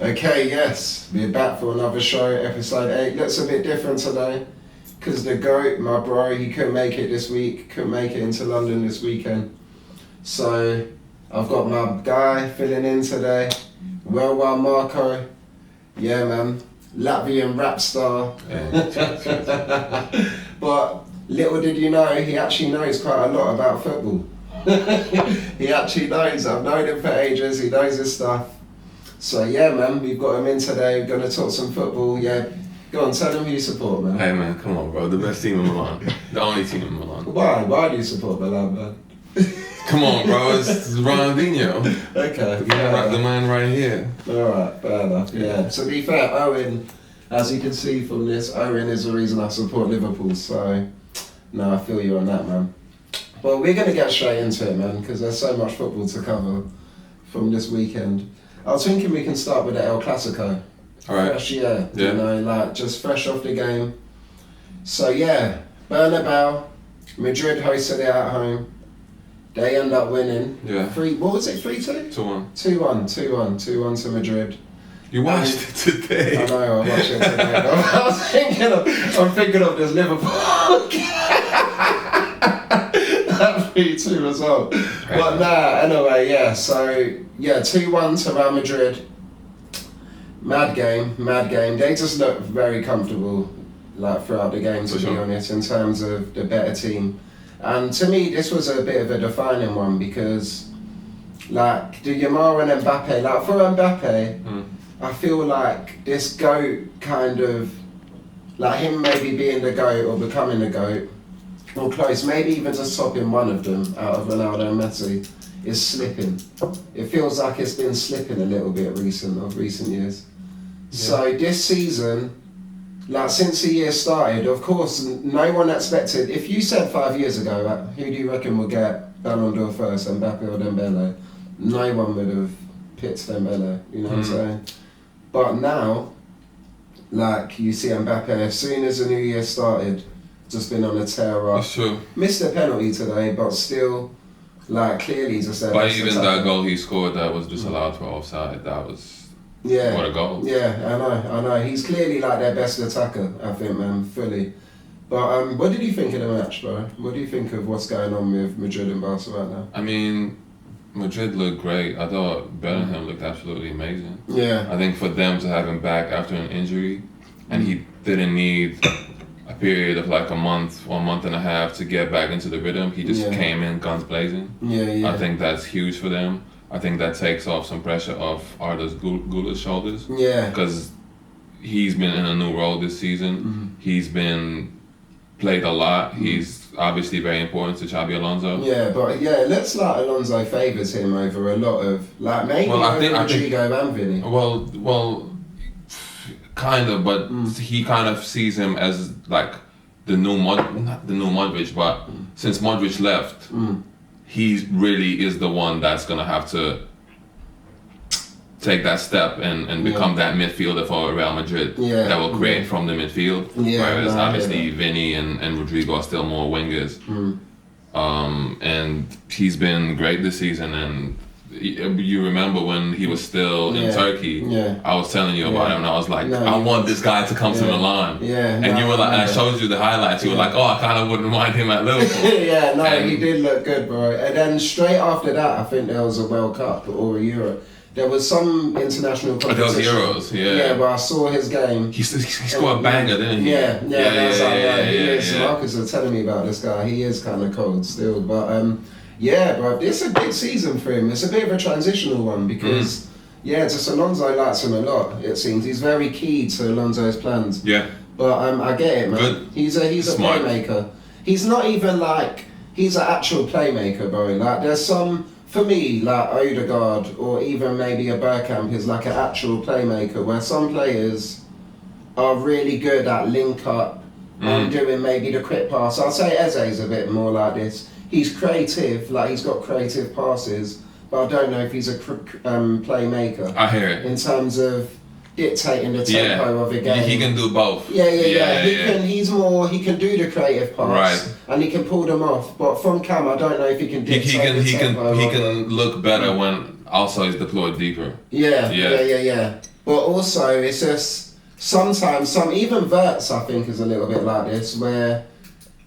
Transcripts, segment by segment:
Okay, yes, we're back for another show, episode 8. Looks a bit different today, because the GOAT, my bro, he couldn't make it this week, couldn't make it into London this weekend. So, I've got my guy filling in today, MARKO. Yeah, man, Latvian rap star. But little did you know, he actually knows quite a lot about football. He actually knows, I've known him for ages, he knows his stuff. So yeah, man, we've got him in today. We're gonna talk some football. Yeah, go on, tell him who you support, man. Hey man, come on, bro. The best team in Milan, the only team in Milan. Why? Why do you support Milan, man? Come on, bro. It's Ronaldinho. Okay. The man right here. All right, fair enough. Yeah. To be fair, Owen, as you can see from this, Owen is the reason I support Liverpool. So, no, I feel you on that, man. Well, we're gonna get straight into it, man, because there's so much football to cover from this weekend. I was thinking we can start with the El Classico. Alright. Fresh, yeah. Yeah. You know, like just fresh off the game. So yeah, Bernabeu, Madrid hosted it at home. They end up winning. Yeah. What was it, 3-2? 2-1. 2-1 to Madrid. You watched it today. I know, I watched it today. I was I'm thinking of this Liverpool. That 3-2 result. But nah, anyway, yeah, so yeah, 2-1 to Real Madrid. Mad game. They just looked very comfortable like throughout the game, to be honest, in terms of the better team. And to me, this was a bit of a defining one because like the Yamal and Mbappe, like for Mbappe, I feel like this GOAT kind of, like him maybe being the GOAT or becoming the GOAT, or close, maybe even just topping one of them out of Ronaldo and Messi, is slipping. It feels like it's been slipping a little bit of recent years. Yeah. So this season, like since the year started, of course, no one expected, if you said 5 years ago, like, who do you reckon will get Ballon d'Or first, Mbappe or Dembele? No one would have picked Dembele, you know what I'm saying? But now, like you see Mbappe, as soon as the new year started, just been on a tear up. That's true. Missed a penalty today, but still, like clearly just there. But even that goal he scored that was disallowed for offside, that was what a goal. Yeah, I know. He's clearly like their best attacker, I think, man, fully. But what did you think of the match, bro? What do you think of what's going on with Madrid and Barca right now? I mean, Madrid looked great. I thought Bellingham looked absolutely amazing. Yeah. I think for them to have him back after an injury, and he didn't need a period of like a month or a month and a half to get back into the rhythm. He just came in guns blazing. Yeah. I think that's huge for them. I think that takes off some pressure off Arda's Gula's shoulders. Yeah. Because he's been in a new role this season. He's been played a lot. He's obviously very important to Xabi Alonso. Yeah, but it looks like Alonso favours him over a lot of, like maybe over Rodrigo and Vinny. Well, kind of, but he kind of sees him as like not the new Modric, but since Modric left, he really is the one that's gonna have to take that step and become that midfielder for Real Madrid that will create from the midfield. Whereas obviously Vinny and Rodrigo are still more wingers. And he's been great this season, and you remember when he was still in Turkey, I was telling you about him, and I was like, I want this guy to come to Milan. And you were like, I showed you the highlights, you were like, oh, I kind of wouldn't mind him at Liverpool. He did look good, bro. And then straight after that, I think there was a World Cup or a Euro. There was some international competition. There was Euros, Yeah, but I saw his game. He scored a banger, didn't he? Marcus was telling me about this guy. He is kind of cold still, but bro, it's a big season for him. It's a bit of a transitional one because, just Alonso likes him a lot, it seems. He's very key to Alonso's plans. Yeah. But I get it, man. Good. He's a Smart. playmaker. He's not even like, he's an actual playmaker, bro. Like, there's some, for me, like Odegaard or even maybe a Bergkamp is like an actual playmaker, where some players are really good at link up and doing maybe the quick pass. I'll say Eze's a bit more like this. He's creative, like he's got creative passes, but I don't know if he's a playmaker. I hear it. In terms of dictating the tempo of a game. He can do both. He can do the creative parts, and he can pull them off. But from Cam, I don't know if he can dictate the tempo. He can look better when also is deployed deeper. Yeah. But also, it's just sometimes even Wirtz, I think, is a little bit like this, where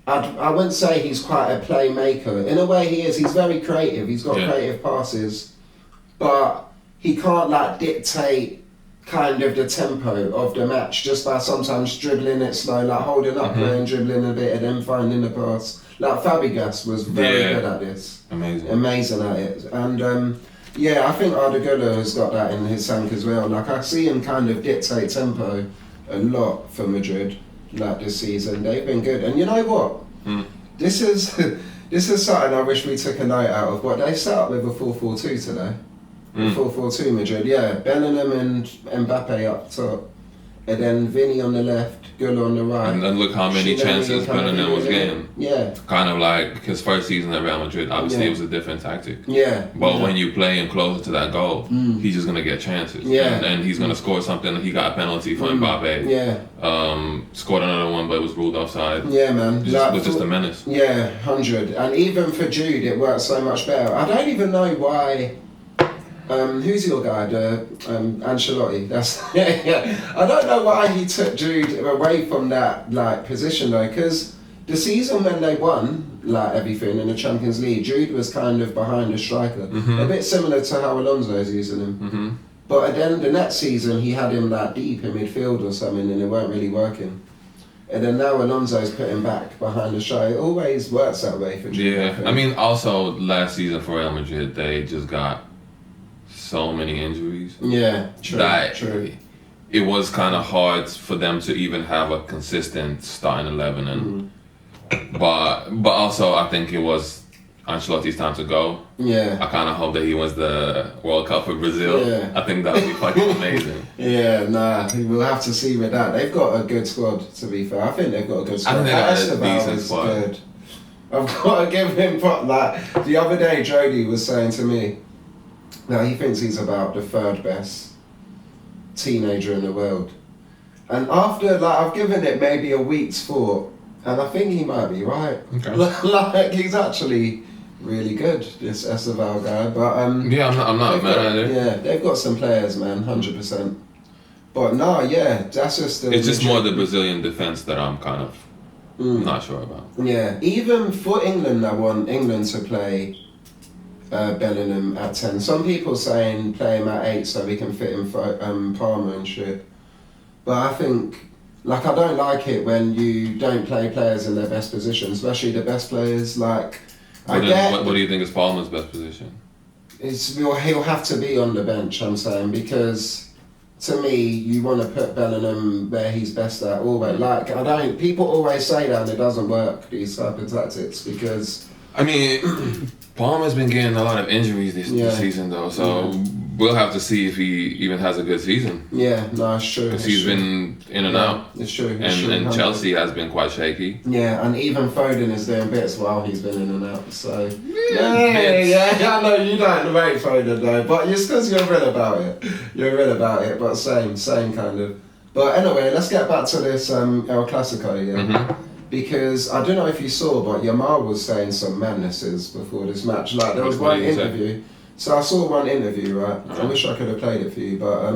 I wouldn't say he's quite a playmaker. In a way, he is. He's very creative. He's got creative passes, but he can't like dictate kind of the tempo of the match just by sometimes dribbling it slow, like holding up play and dribbling a bit and then finding the pass. Like Fabregas was very good at this. Amazing at it. And I think Arda Güler has got that in his tank as well. Like I see him kind of dictate tempo a lot for Madrid, like this season. They've been good. And you know what? This is something I wish we took a note out of, but they set up with a 4-4-2 today. 4-4-2 Madrid, Bellingham and Mbappe up top, and then Vinny on the left, Güler on the right. And look how many chances Bellingham was getting. Yeah. Kind of like his first season at Real Madrid, obviously it was a different tactic. Yeah. But when you play him closer to that goal, he's just going to get chances. Yeah. And he's going to score something. He got a penalty for Mbappe. Yeah. Scored another one, but it was ruled offside. Yeah, man. Was just a menace. Yeah, 100. And even for Jude, it worked so much better. I don't even know why... who's your guy? Ancelotti. That's I don't know why he took Jude away from that like position though, because the season when they won like everything in the Champions League, Jude was kind of behind the striker, a bit similar to how Alonso is using him. But then the next season he had him like deep in midfield or something, and it weren't really working. And then now Alonso's put him back behind the striker. It always works that way for Jude. Yeah, I mean, also last season for Real Madrid, they just got so many injuries. Yeah, true. It was kind of hard for them to even have a consistent starting 11, and but also I think it was Ancelotti's time to go. Yeah. I kind of hope that he wins the World Cup for Brazil. Yeah. I think that would be fucking amazing. We'll have to see with that. They've got a good squad, to be fair. I think they've got a good squad. I think they got a decent squad. Good. I've got to give him like the other day. Jody was saying to me. Now he thinks he's about the third best teenager in the world, and after like I've given it maybe a week's thought, and I think he might be right. Okay. Like he's actually really good, this Esteval guy. But I'm not mad at it. Yeah, they've got some players, man, 100%. But that's just it's just more the Brazilian defense that I'm kind of not sure about. Yeah, even for England, I want England to play. Bellingham at 10. Some people saying play him at 8 so we can fit in for Palmer and shit. But I think, like, I don't like it when you don't play players in their best position, especially the best players. Like, what do you think is Palmer's best position? He'll have to be on the bench, I'm saying, because to me, you want to put Bellingham where he's best at. Always, like, people always say that and it doesn't work, these type of tactics, because... I mean, Palmer's been getting a lot of injuries this season, though, so we'll have to see if he even has a good season. Yeah, no, it's true. Because he's been in and out. It's true. And Chelsea has been quite shaky. Yeah, and even Foden is doing bits while he's been in and out, so... I know you don't rate Foden, though, but it's because you're real about it. You're real about it, but same kind of. But anyway, let's get back to this El Classico, Because I don't know if you saw, but Yamal was saying some madnesses before this match. Like there was one interview. So I saw one interview, right? I wish I could have played it for you, but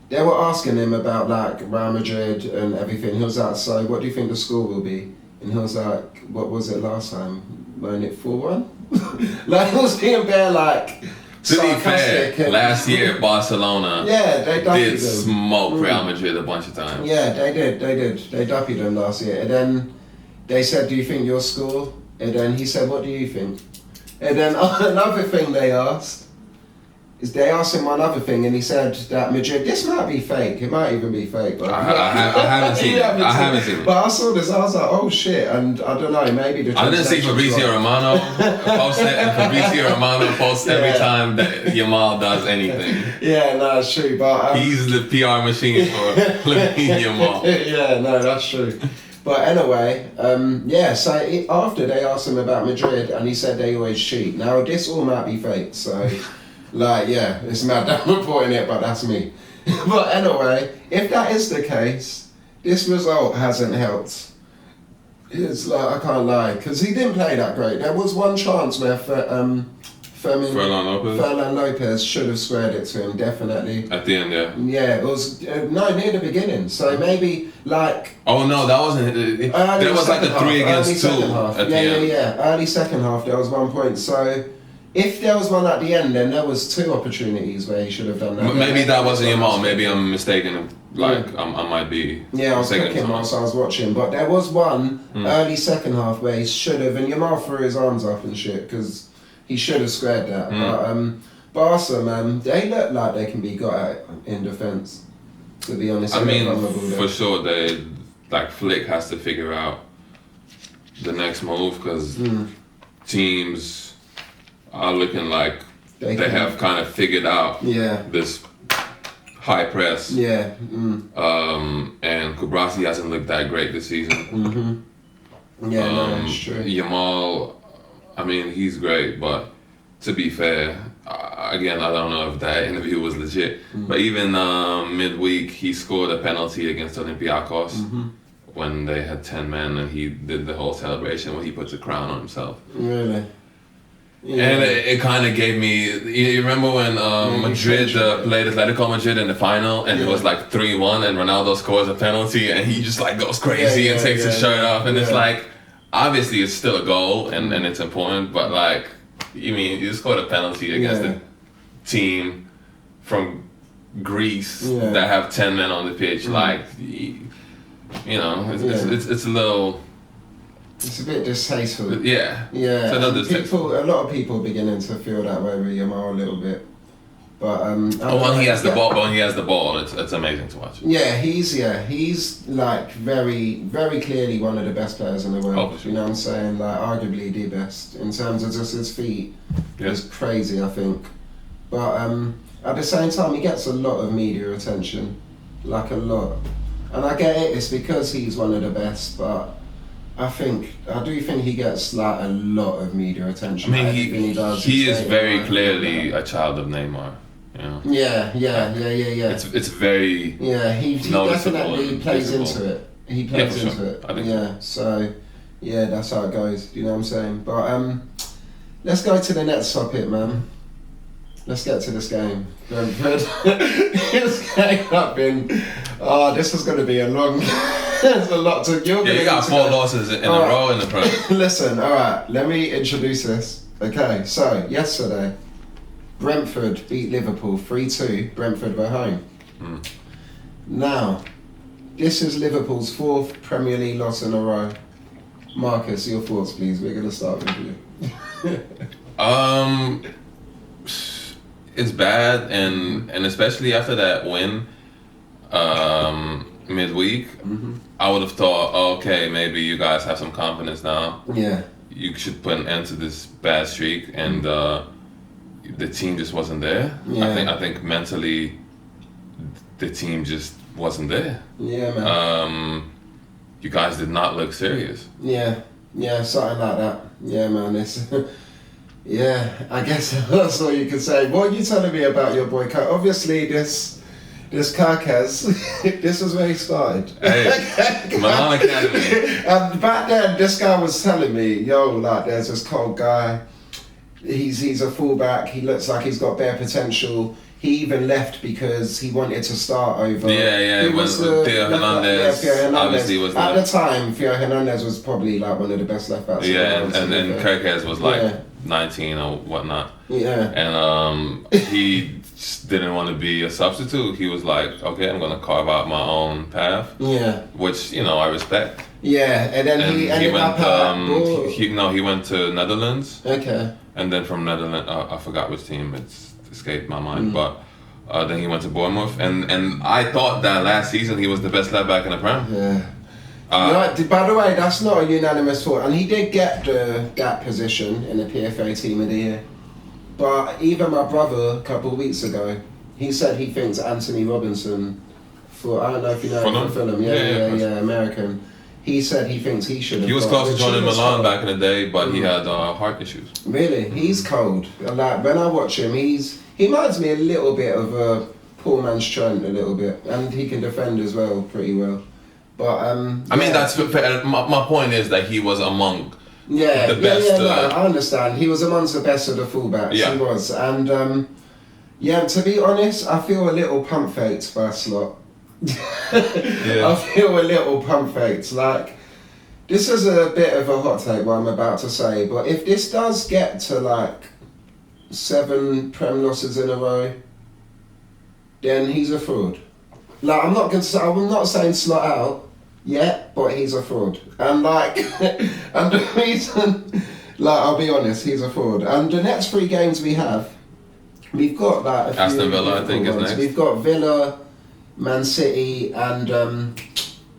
they were asking him about like Real Madrid and everything. He was like, "So what do you think the score will be?" And he was like, "What was it last time? Weren't it 4-1?" Like he was being bare like. To be fair, last year Barcelona they did smoke Real Madrid a bunch of times. Yeah, they did. They duppied them last year. And then they said, "Do you think you'll score?" And then he said, "What do you think?" And then another thing they asked is they asked him one other thing, and he said that Madrid, this might be fake. It might even be fake. But I haven't seen it. I haven't seen it. But I saw this. I was like, oh shit. And I don't know. Maybe the. I didn't see Fabrizio Romano post it, and Fabrizio Romano posts every time that Yamal does anything. Yeah, no, it's true. But he's the PR machine for Lamine Yamal. Yeah, no, that's true. But anyway, so after they asked him about Madrid, and he said they always cheat. Now, this all might be fake, so, it's mad that I'm reporting it, but that's me. But anyway, if that is the case, this result hasn't helped. It's like, I can't lie, because he didn't play that great. There was one chance where Furlan Lopez should have squared it to him, definitely. At the end, yeah. Yeah, it was near the beginning. So maybe like. Oh no, that wasn't. There was like a 3 against 2 at the end. Yeah. Early second half, there was 1 point. So if there was one at the end, then there was 2 opportunities where he should have done that. Maybe that wasn't Yamal. Maybe I'm mistaken. Like I might be. Yeah, I was cooking whilst I was watching, but there was one early second half where he should have, and Yamal threw his arms up and shit because he should have squared that. But Barca, man, they look like they can be got at in defence. To be honest, I mean, for sure, they like Flick has to figure out the next move because teams are looking like they have kind of figured out this high press. Yeah. And Kubrasi hasn't looked that great this season. Yeah, no, that's true. Yamal, I mean, he's great, but to be fair, again, I don't know if that interview was legit, but even midweek, he scored a penalty against Olympiacos when they had 10 men and he did the whole celebration where he puts a crown on himself. Really? Yeah. And it kind of gave me. You remember when Madrid played Atletico Madrid in the final, and it was like 3-1, and Ronaldo scores a penalty, and he just like goes crazy and takes his shirt off, and it's like, obviously it's still a goal, and it's important, but like, you scored a penalty against a team from Greece that have 10 men on the pitch, like, it's a little. It's a bit distasteful. Yeah. Yeah. A lot of people are beginning to feel that way with Yamal a little bit. But when he has the ball, it's amazing to watch. Yeah, he's like very, very clearly one of the best players in the world. You know what I'm saying? Like arguably the best in terms of just his feet. It's crazy, I think. But at the same time, he gets a lot of media attention, like a lot. And I get it. It's because he's one of the best, but. I do think he gets like a lot of media attention. I mean, he is very clearly a child of Neymar. You know? Yeah. It's very. Yeah, he definitely plays into it. He plays into it. I think so that's how it goes. You know what I'm saying? But let's go to the next topic, man. Let's get to this game. Brentford. This game up in. This is going to be a long. There's a lot to. You got 4 losses in a row in the Prem. Listen, all right. Let me introduce this. Okay, so yesterday, Brentford beat Liverpool 3-2. Brentford were home. Now, this is Liverpool's 4th Premier League loss in a row. Marcus, your thoughts, please. We're going to start with you. It's bad, and especially after that win midweek, I would have thought, okay, maybe you guys have some confidence now. Yeah. You should put an end to this bad streak, and the team just wasn't there. Yeah. I think mentally, the team just wasn't there. Yeah, man. You guys did not look serious. Yeah, something like that. Yeah, man. It's yeah, I guess that's all you can say. What are you telling me about your boy Kirk? Obviously, this Kirkes, this is where he started. Hey, Milan Academy. And back then, this guy was telling me, like, there's this cold guy. He's a fullback. He looks like he's got bare potential. He even left because he wanted to start over. Yeah. It was Theo Hernandez. Theo Hernandez. Obviously was at the time. Theo Hernandez was probably like one of the best left backs. Yeah, and then Kirkes was like 19 or whatnot. Yeah. And he just didn't want to be a substitute. He was like, okay, I'm gonna carve out my own path. Yeah. Which I respect. Yeah, and then he ended up he went to Netherlands. Okay. And then from Netherlands, I forgot which team. It's escaped my mind, but then he went to Bournemouth, and I thought that last season he was the best left back in the Prem. Yeah. By the way, that's not a unanimous thought, and he did get the gap position in the PFA Team of the Year. But even my brother a couple of weeks ago, he said he thinks Anthony Robinson, I don't know if you know him, Fulham, American. He said he thinks he should have. He was close to joining Milan back in the day, but he had heart issues. Really, he's cold. Like when I watch him, he reminds me a little bit of a poor man's Trent, a little bit, and he can defend as well, pretty well. But I mean, that's fair. My point is that he was among Yeah, the best. no, I understand. He was amongst the best of the fullbacks. Yeah. He was, and yeah. To be honest, I feel a little pump faked by Slot. Yeah. I feel a little pump faked. Like, this is a bit of a hot take what I'm about to say, but if this does get to like 7 Prem losses in a row, then he's a fraud. Like, I'm not saying Slot out yet, but he's a fraud. And like, and the reason, like, I'll be honest, he's a fraud. And the next 3 games we have, we've got like a few Aston Villa, I think, is ones. next. We've got Villa, Man City, and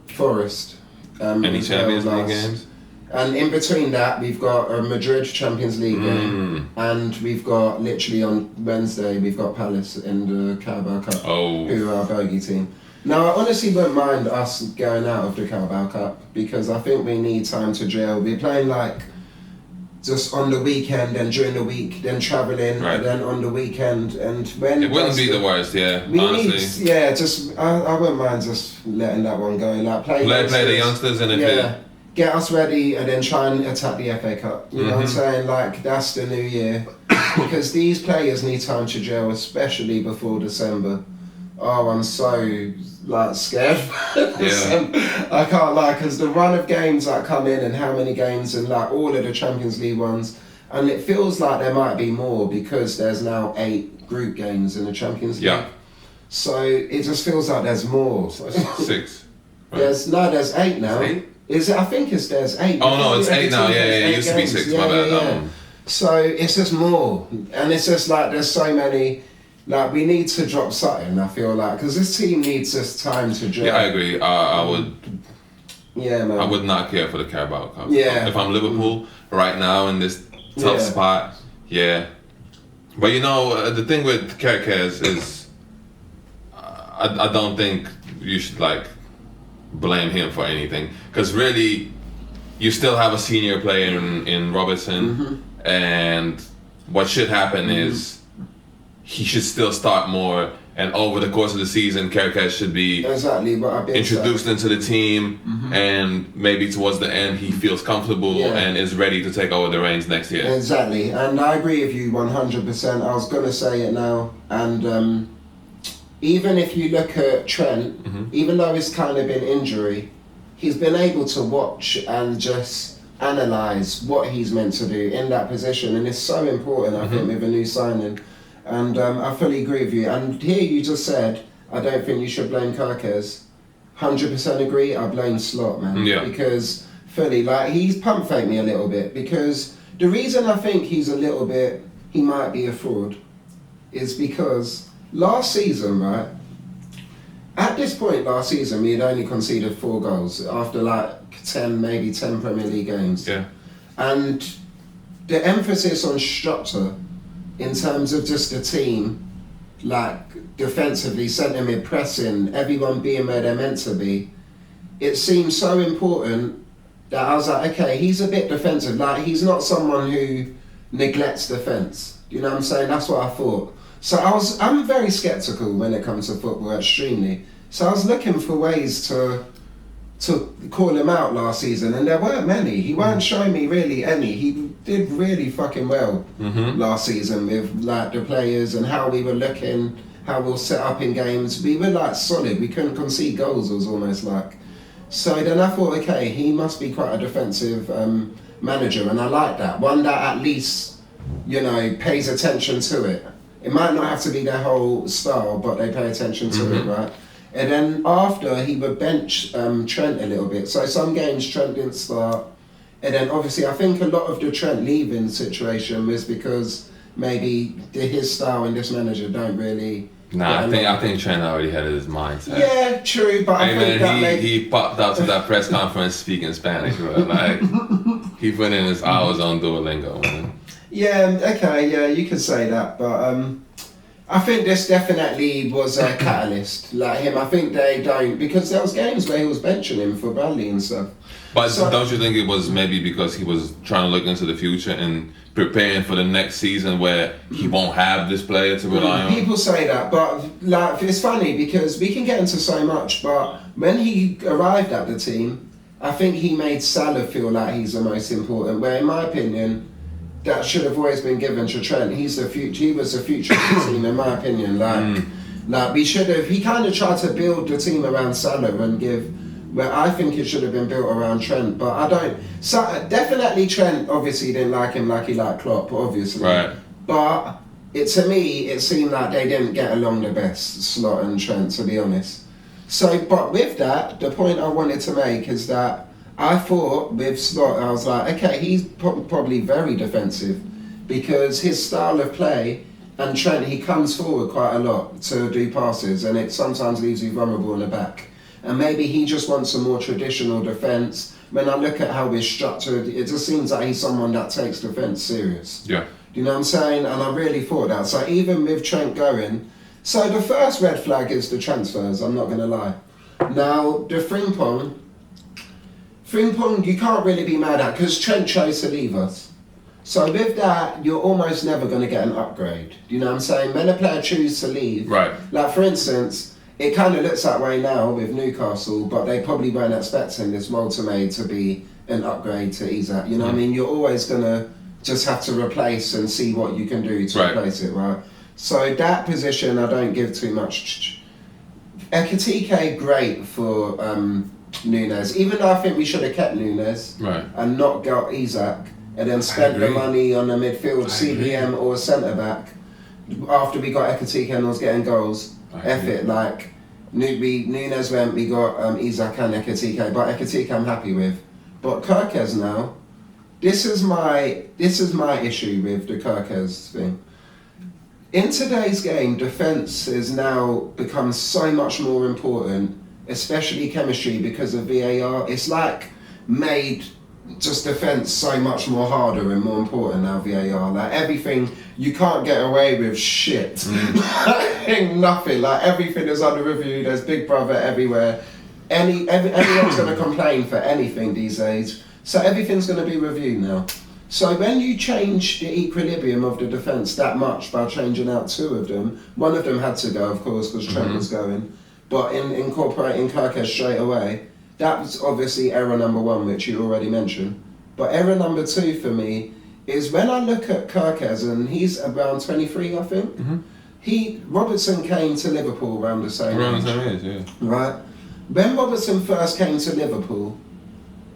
Forest. Any Champions League games? And in between that, we've got a Madrid Champions League game, and we've got literally on Wednesday we've got Palace in the Carabao Cup, who are our bogey team. Now, I honestly wouldn't mind us going out of the Carabao Cup because I think we need time to gel. We're playing like just on the weekend and during the week, then travelling, and then on the weekend. And when it wouldn't be the worst, yeah. We honestly, need, I wouldn't mind just letting that one go. Like play the youngsters, and get us ready and then try and attack the FA Cup. You know what I'm saying? Like, that's the new year. Because these players need time to gel, especially before December. Oh, I'm so, like, scared for December. I can't lie, because the run of games that come in and how many games and, like, all of the Champions League ones. And it feels like there might be more because there's now 8 group games in the Champions League. Yeah. So it just feels like there's more. 6. Right? There's 8 now. 8? There's 8. Oh no, it's 8 now. Yeah. It used to be 6. My bad. Yeah. So it's just more, and it's just like there's so many. Like, we need to drop something. I feel like because this team needs just time to gel. Yeah, I agree. I would. Yeah, man. I would not care for the Carabao Cup. Yeah. If I'm Liverpool right now in this tough spot, But you know, the thing with Kerkez is, I don't think you should like blame him for anything because really you still have a senior player in Robertson, and what should happen is he should still start more, and over the course of the season Kerkez should be introduced into the team, and maybe towards the end he feels comfortable and is ready to take over the reins next year. Exactly, and I agree with you 100%. I was going to say it now, and even if you look at Trent, even though it's kind of been injury, he's been able to watch and just analyse what he's meant to do in that position, and it's so important, I think, with a new signing. And I fully agree with you. And here you just said, I don't think you should blame Kerkez. 100% agree, I blame Slot, man. Yeah. Because fully, like, he's pump faked me a little bit, because the reason I think he might be a fraud, is because last season, right? At this point last season, we had only conceded 4 goals after like 10 Premier League games. Yeah. And the emphasis on structure in terms of just the team, like defensively, centre mid, pressing, everyone being where they're meant to be, it seems so important that I was like, okay, he's a bit defensive. Like, he's not someone who neglects defence. You know what I'm saying? That's what I thought. So I'm very sceptical when it comes to football, extremely. So I was looking for ways to call him out last season, and there weren't many. He weren't showing me really any. He did really fucking well last season with like the players and how we were looking, how we were set up in games. We were like solid. We couldn't concede goals. It was almost like. So then I thought, okay, he must be quite a defensive manager, and I like that. One that at least, you know, pays attention to it. It might not have to be their whole style, but they pay attention to it, right? And then after, he would bench Trent a little bit. So some games Trent didn't start. And then obviously I think a lot of the Trent leaving situation was because maybe his style and this manager don't really... Nah, I think Trent already had his mindset. Yeah, true, but I think that he popped out to that press conference speaking Spanish, bro. Like, he put in his hours on Duolingo, man. Yeah, okay, yeah, you could say that, but I think this definitely was a catalyst, like him. I think they don't, because there was games where he was benching him for Burnley and stuff. But don't you think it was maybe because he was trying to look into the future and preparing for the next season where he won't have this player to rely on? People say that, but like, it's funny because we can get into so much, but when he arrived at the team, I think he made Salah feel like he's the most important. Where in my opinion, that should have always been given to Trent. He's the future. He was the future of the team, in my opinion. Like we should have. He kind of tried to build the team around Salah and give. Where I think it should have been built around Trent, but I don't. So definitely Trent obviously didn't like him like he liked Klopp, obviously. Right. But to me, it seemed like they didn't get along the best, Slot and Trent, to be honest. So, but with that, the point I wanted to make is that I thought with Slot, I was like, okay, he's probably very defensive because his style of play, and Trent, he comes forward quite a lot to do passes, and it sometimes leaves you vulnerable in the back. And maybe he just wants a more traditional defence. When I look at how we're structured, it just seems like he's someone that takes defence serious. Yeah. Do you know what I'm saying? And I really thought that. So even with Trent going, so the first red flag is the transfers, I'm not going to lie. Now, the Frimpong, you can't really be mad at because Trent chose to leave us. So with that, you're almost never going to get an upgrade. Do you know what I'm saying? When a player chooses to leave, right. Like for instance, it kind of looks that way now with Newcastle, but they probably weren't expecting this Maltamade to be an upgrade to Isak. You know what I mean? You're always going to just have to replace and see what you can do to replace it, right? So that position, I don't give too much. Ekitike, great for Nunes. Even though I think we should have kept Nunes and not got Isak and then spent the money on a midfield CBM or centre-back after we got Ekitike and was getting goals. F it, like Nunes went, we got Isak and Ekitike, but Ekitike I'm happy with. But Kirkez now, this is my issue with the Kirkez thing. In today's game, defence has now become so much more important, especially chemistry because of VAR. It's like made just defence so much more harder and more important now, VAR. Like everything, you can't get away with shit. Nothing. Like everything is under review. There's Big Brother everywhere. Anyone's going to complain for anything these days. So everything's going to be reviewed now. So when you change the equilibrium of the defence that much by changing out two of them, one of them had to go, of course, because Trent was going, but in incorporating Kirkez straight away, that was obviously error number one, which you already mentioned. But error number two for me is when I look at Kirkez, and he's around 23, I think. Robertson came to Liverpool around the same age. Yeah. Right? When Robertson first came to Liverpool,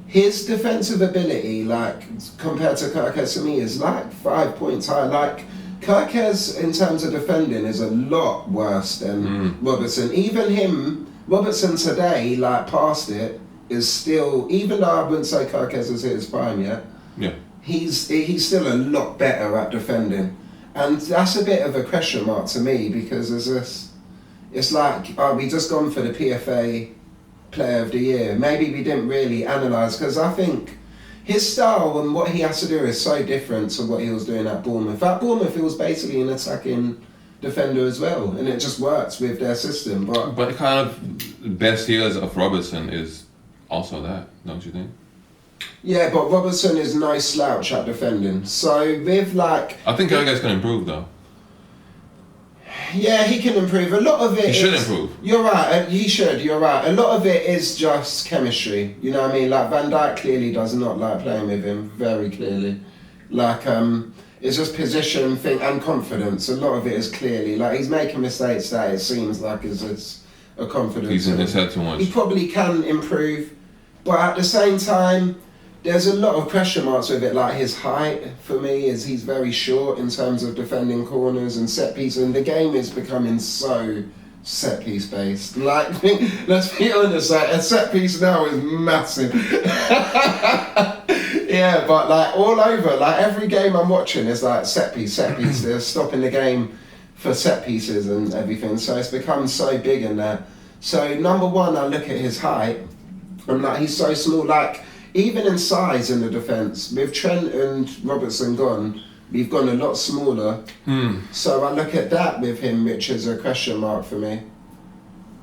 his defensive ability, like compared to Kirkez, to me is like 5 points higher. Like Kirkez, in terms of defending, is a lot worse than Robertson. Even him, Robertson today, like past it, is still, even though I wouldn't say Kirkez has hit his prime yet, he's still a lot better at defending. And that's a bit of a question mark to me because it's like, we just gone for the PFA Player of the Year. Maybe we didn't really analyse because I think his style and what he has to do is so different to what he was doing at Bournemouth. At Bournemouth, he was basically an attacking defender as well, and it just works with their system. But the kind of best years of Robertson is also that, don't you think? Yeah, but Robertson is no slouch at defending. So with like, I think Kirkez can improve though. Yeah, he can improve. A lot of it. He should improve. You're right. He should. You're right. A lot of it is just chemistry. You know what I mean? Like Van Dijk clearly does not like playing with him. Very clearly. Like it's just position thing and confidence. A lot of it is clearly like he's making mistakes that it seems like is a confidence. He's in his head too much. He probably can improve, but at the same time, there's a lot of question marks with it. Like his height for me is he's very short in terms of defending corners and set pieces, and the game is becoming so set piece based. Like let's be honest, like a set piece now is massive. Yeah, but like all over, like every game I'm watching is like set piece. They're stopping the game for set pieces and everything. So it's become so big in there. So number one, I look at his height. I'm like, he's so small. Like even in size in the defence, with Trent and Robertson gone, we've gone a lot smaller. So I look at that with him, which is a question mark for me.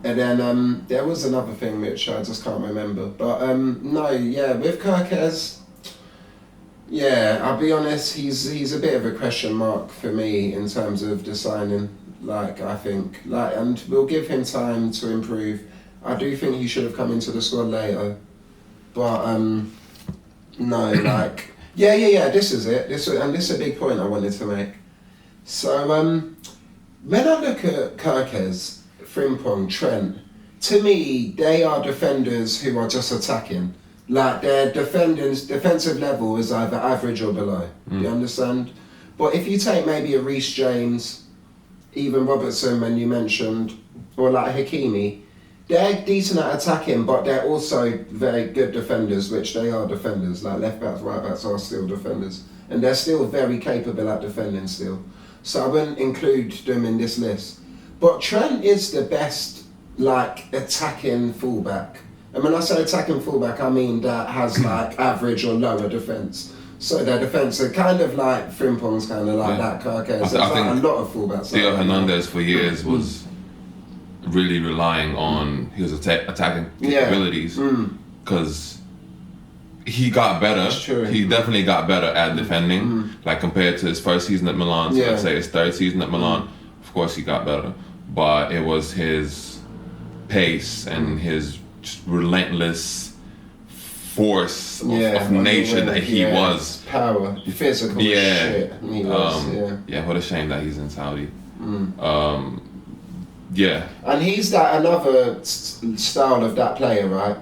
And then there was another thing which I just can't remember. But no, yeah, with Kirkez, yeah, I'll be honest, he's a bit of a question mark for me in terms of the signing. Like I think, like, and we'll give him time to improve. I do think he should have come into the squad later. But no, like yeah. This is it. This is a big point I wanted to make. So when I look at Kirkes, Frimpong, Trent, to me they are defenders who are just attacking. Like their defensive level is either average or below. You understand? But if you take maybe a Reece James, even Robertson when you mentioned, or like Hakimi, they're decent at attacking, but they're also very good defenders, which they are defenders. Like left backs, right backs are still defenders, and they're still very capable at defending still. So I wouldn't include them in this list. But Trent is the best like attacking fullback. And when I say attacking fullback, I mean that has like average or lower defence. So their defence are kind of like Frimpong's kind of like that. Kirkes. I think a lot of fullbacks. Theo like Hernandez for years was really relying on his attacking capabilities because he got better. That's true. He definitely got better at defending, like compared to his first season at Milan. So let's say his third season at Milan. Of course, he got better, but it was his pace and his relentless force of nature that he was. Power, physical shit. He was, what a shame that he's in Saudi. And he's that another style of that player, right?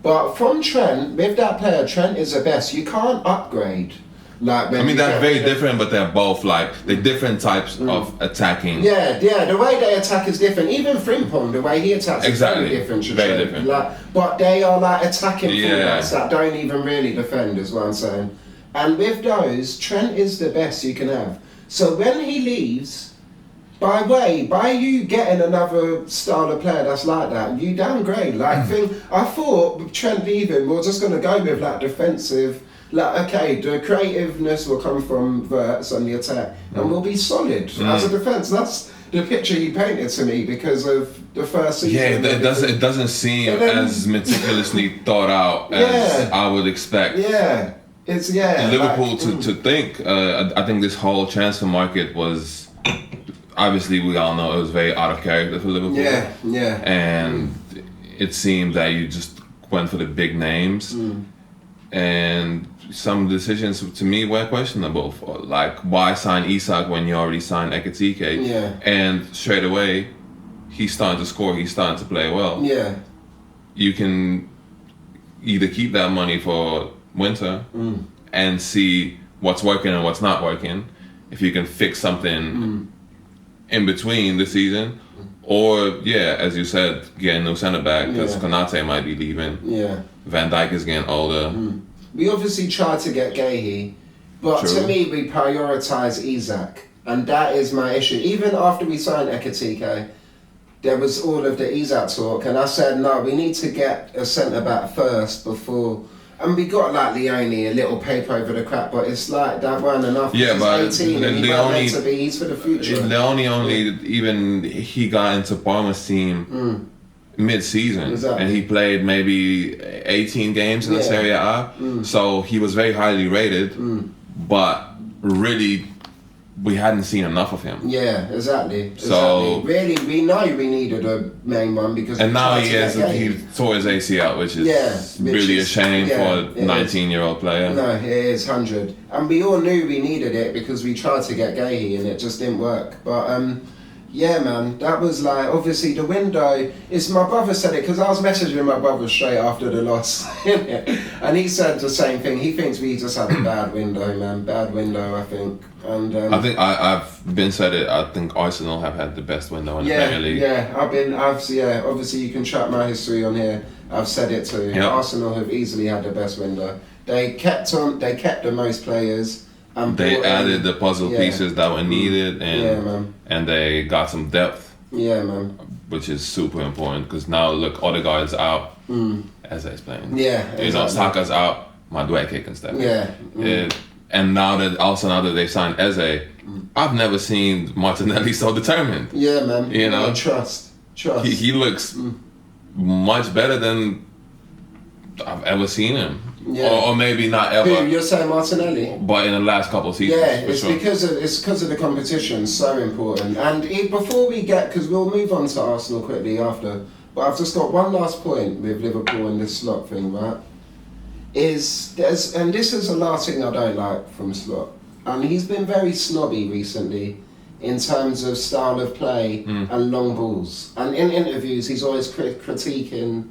But from Trent, with that player, Trent is the best. You can't upgrade. Like they're very different, but they're both like they're different types of attacking. Yeah. The way they attack is different. Even Frimpong, the way he attacks is very different. Very different. Like, but they are like attacking fullbacks that don't even really defend, is what I'm saying. And with those, Trent is the best you can have. So when he leaves, by you getting another style of player that's like that, you downgrade. I thought with Trent leaving, we're just gonna go with like defensive. Like, okay, the creativeness will come from Verts on the attack, and we'll be solid as a defence. That's the picture you painted to me because of the first season. Yeah, it doesn't seem as meticulously thought out as I would expect. Yeah, Liverpool to think. I think this whole transfer market was obviously we all know it was very out of character for Liverpool. Yeah. And it seemed that you just went for the big names, and some decisions to me were questionable. Like, why sign Isak when you already signed Ekitike? Yeah. And straight away, he's starting to score. He's starting to play well. Yeah. You can either keep that money for winter and see what's working and what's not working. If you can fix something in between the season, or as you said, get a new centre back because Konate might be leaving. Yeah. Van Dijk is getting older. We obviously tried to get Gahey, but to me we prioritise Isak, and that is my issue. Even after we signed Ekitike, there was all of the Isak talk, and I said no, we need to get a centre back first before. And we got like Leone, a little paper over the crap, but it's like that weren't enough. Yeah, but 18 and he's for the future. Leone even he got into Parma's team mid-season, and he played maybe 18 games in the Serie A. So he was very highly rated, but really we hadn't seen enough of him. Yeah, exactly. So really, we know we needed a main one because. And now he tore his ACL, which is really a shame for a 19-year-old player. No, it is 100, and we all knew we needed it because we tried to get Gahey and it just didn't work. But yeah, man, that was like obviously the window. It's my brother said it because I was messaging my brother straight after the loss, and he said the same thing. He thinks we just had a bad window, man. Bad window, I think. And I think I've been said it. I think Arsenal have had the best window in the Premier League. Yeah, obviously you can track my history on here. I've said it too. Yep. Arsenal have easily had the best window. They kept the most players. And they added the puzzle pieces that were needed, and they got some depth. Yeah, man. Which is super important because now look, Odegaard's out. Eze's playing. Yeah, exactly. Saka's out. Madueke can step. Yeah. And now that they signed Eze, I've never seen Martinelli so determined. Yeah, man. You know, trust. He looks much better than I've ever seen him. Yeah. Or maybe not ever. Who, you're saying Martinelli? But in the last couple of seasons. Yeah, it's because of the competition, so important. And before we because we'll move on to Arsenal quickly after, but I've just got one last point with Liverpool and this slot thing, right? and this is the last thing I don't like from Slot. And he's been very snobby recently in terms of style of play and long balls. And in interviews, he's always critiquing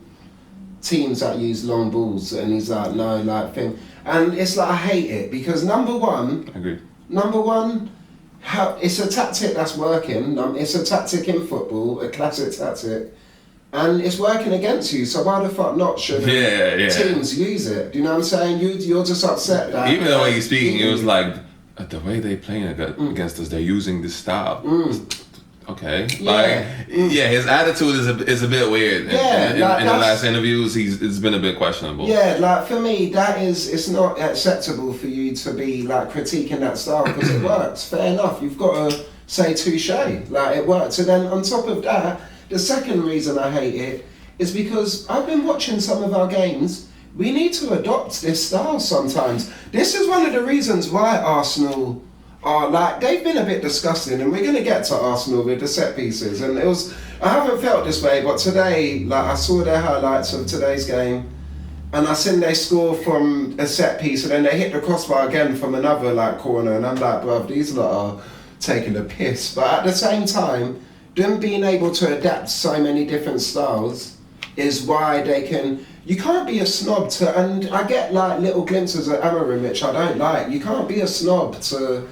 teams that use long balls, and he's like, no, like thing. And it's like, I hate it because number one, it's a tactic that's working. It's a tactic in football, a classic tactic. And it's working against you, so why the fuck not should teams use it? Do you know what I'm saying? You're just upset that... Even the way he's speaking, it was like, the way they playing against us, they're using this style. Okay. His attitude is a bit weird. In the last interviews, it's been a bit questionable. Yeah, like for me, it's not acceptable for you to be like critiquing that style because it works. Fair enough. You've got to say touche. Like it works. And then on top of that, the second reason I hate it is because I've been watching some of our games. We need to adopt this style sometimes. This is one of the reasons why Arsenal are like, they've been a bit disgusting, and we're going to get to Arsenal with the set pieces. And I haven't felt this way, but today, like I saw their highlights of today's game, and I seen they score from a set piece, and then they hit the crossbar again from another like corner, and I'm like, bruv, these lot are taking a piss. But at the same time, them being able to adapt so many different styles is why they can... You can't be a snob to... And I get like little glimpses of Amarim, which I don't like. You can't be a snob to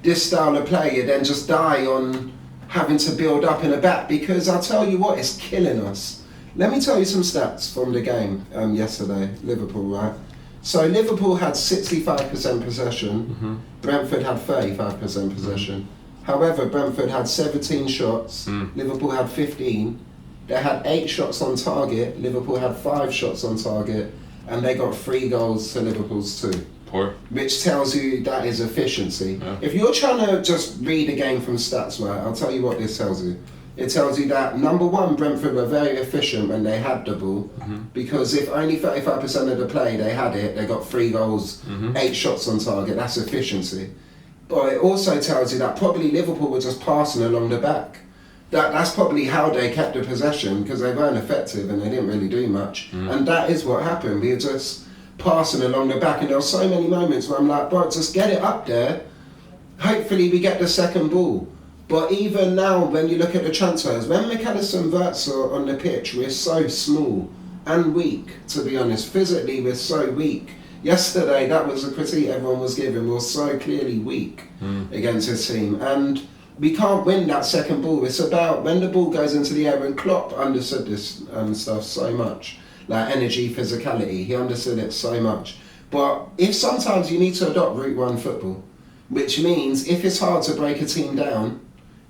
this style of play and then just die on having to build up in the back, because I'll tell you what, it's killing us. Let me tell you some stats from the game yesterday, Liverpool, right? So Liverpool had 65% possession, Brentford had 35% possession. However, Brentford had 17 shots, Liverpool had 15. They had 8 shots on target, Liverpool had 5 shots on target, and they got 3 goals to Liverpool's 2. Poor. Which tells you that is efficiency. Yeah. If you're trying to just read a game from stats, right, I'll tell you what this tells you. It tells you that, number one, Brentford were very efficient when they had the ball, because if only 35% of the play they had it, they got 3 goals, 8 shots on target. That's efficiency. But it also tells you that probably Liverpool were just passing along the back. That's probably how they kept the possession, because they weren't effective and they didn't really do much. And that is what happened. We were just passing along the back, and there were so many moments where I'm like, bro, just get it up there. Hopefully we get the second ball. But even now, when you look at the transfers, when McAllister and Wirtz are on the pitch, we're so small and weak, to be honest. Physically, we're so weak. Yesterday, that was the critique everyone was giving. We were so clearly weak against his team. And we can't win that second ball. It's about when the ball goes into the air, and Klopp understood this stuff so much. Like energy, physicality, he understood it so much. But if sometimes you need to adopt Route 1 football, which means if it's hard to break a team down,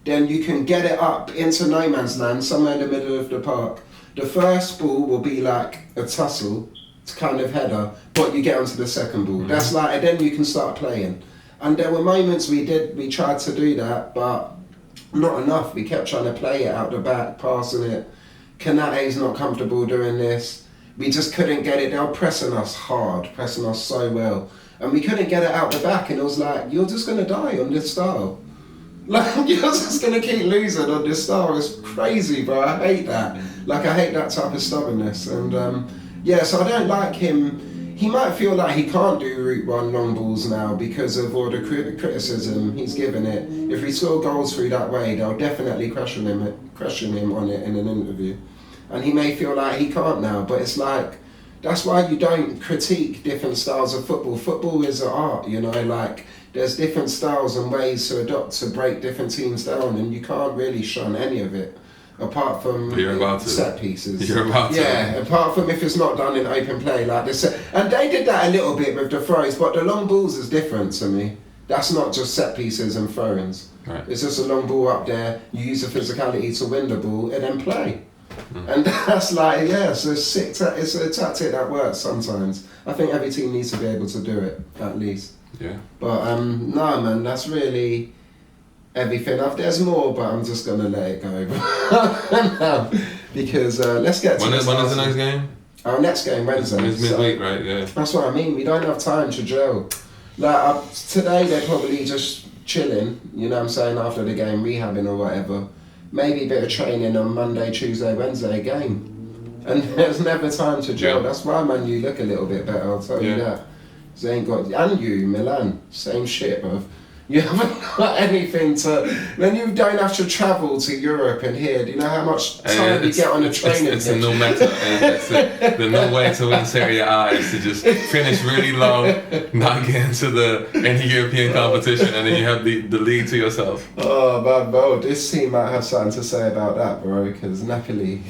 then you can get it up into no man's land, somewhere in the middle of the park. The first ball will be like a tussle, kind of header, but you get onto the second ball. That's like, and then you can start playing. And there were moments we tried to do that, but not enough. We kept trying to play it out the back, passing it. Kanate's not comfortable doing this. We just couldn't get it. They were pressing us hard, pressing us so well. And we couldn't get it out the back, and it was like, you're just going to die on this style. Like, you're just going to keep losing on this style. It's crazy, bro. I hate that. Like, I hate that type of stubbornness. And, so I don't like him. He might feel like he can't do Route 1 long balls now because of all the criticism he's given it. If we score goals through that way, they'll definitely question him on it in an interview. And he may feel like he can't now, but it's like, that's why you don't critique different styles of football. Football is an art, you know, like there's different styles and ways to adopt to break different teams down, and you can't really shun any of it apart from set pieces. Apart from if it's not done in open play like this. And they did that a little bit with the throws, but the long balls is different to me. That's not just set pieces and throw-ins. Right. It's just a long ball up there, you use the physicality to win the ball and then play. And that's like, so it's a tactic that works sometimes. I think every team needs to be able to do it, at least. Yeah. But no, man, that's really everything. There's more, but I'm just gonna let it go. Because let's get to when is the next game? Our next game, Wednesday. It's midweek, right? Yeah. That's what I mean. We don't have time to gel. Like today, they're probably just chilling. You know what I'm saying, after the game, rehabbing or whatever. Maybe a bit of training on Monday, Tuesday, Wednesday game. And there's never time to gel. Yeah. That's why, man, you look a little bit better, I'll tell you that. They ain't got... And you, Milan, same shit, bruv. You haven't got anything to... When you don't have to travel to Europe and here, do you know how much time you get on a training? It's a new meta. It's the new way to win Serie A is to just finish really low, not get into any European competition, and then you have the league to yourself. Oh, man, bro, this team might have something to say about that, bro, because Napoli...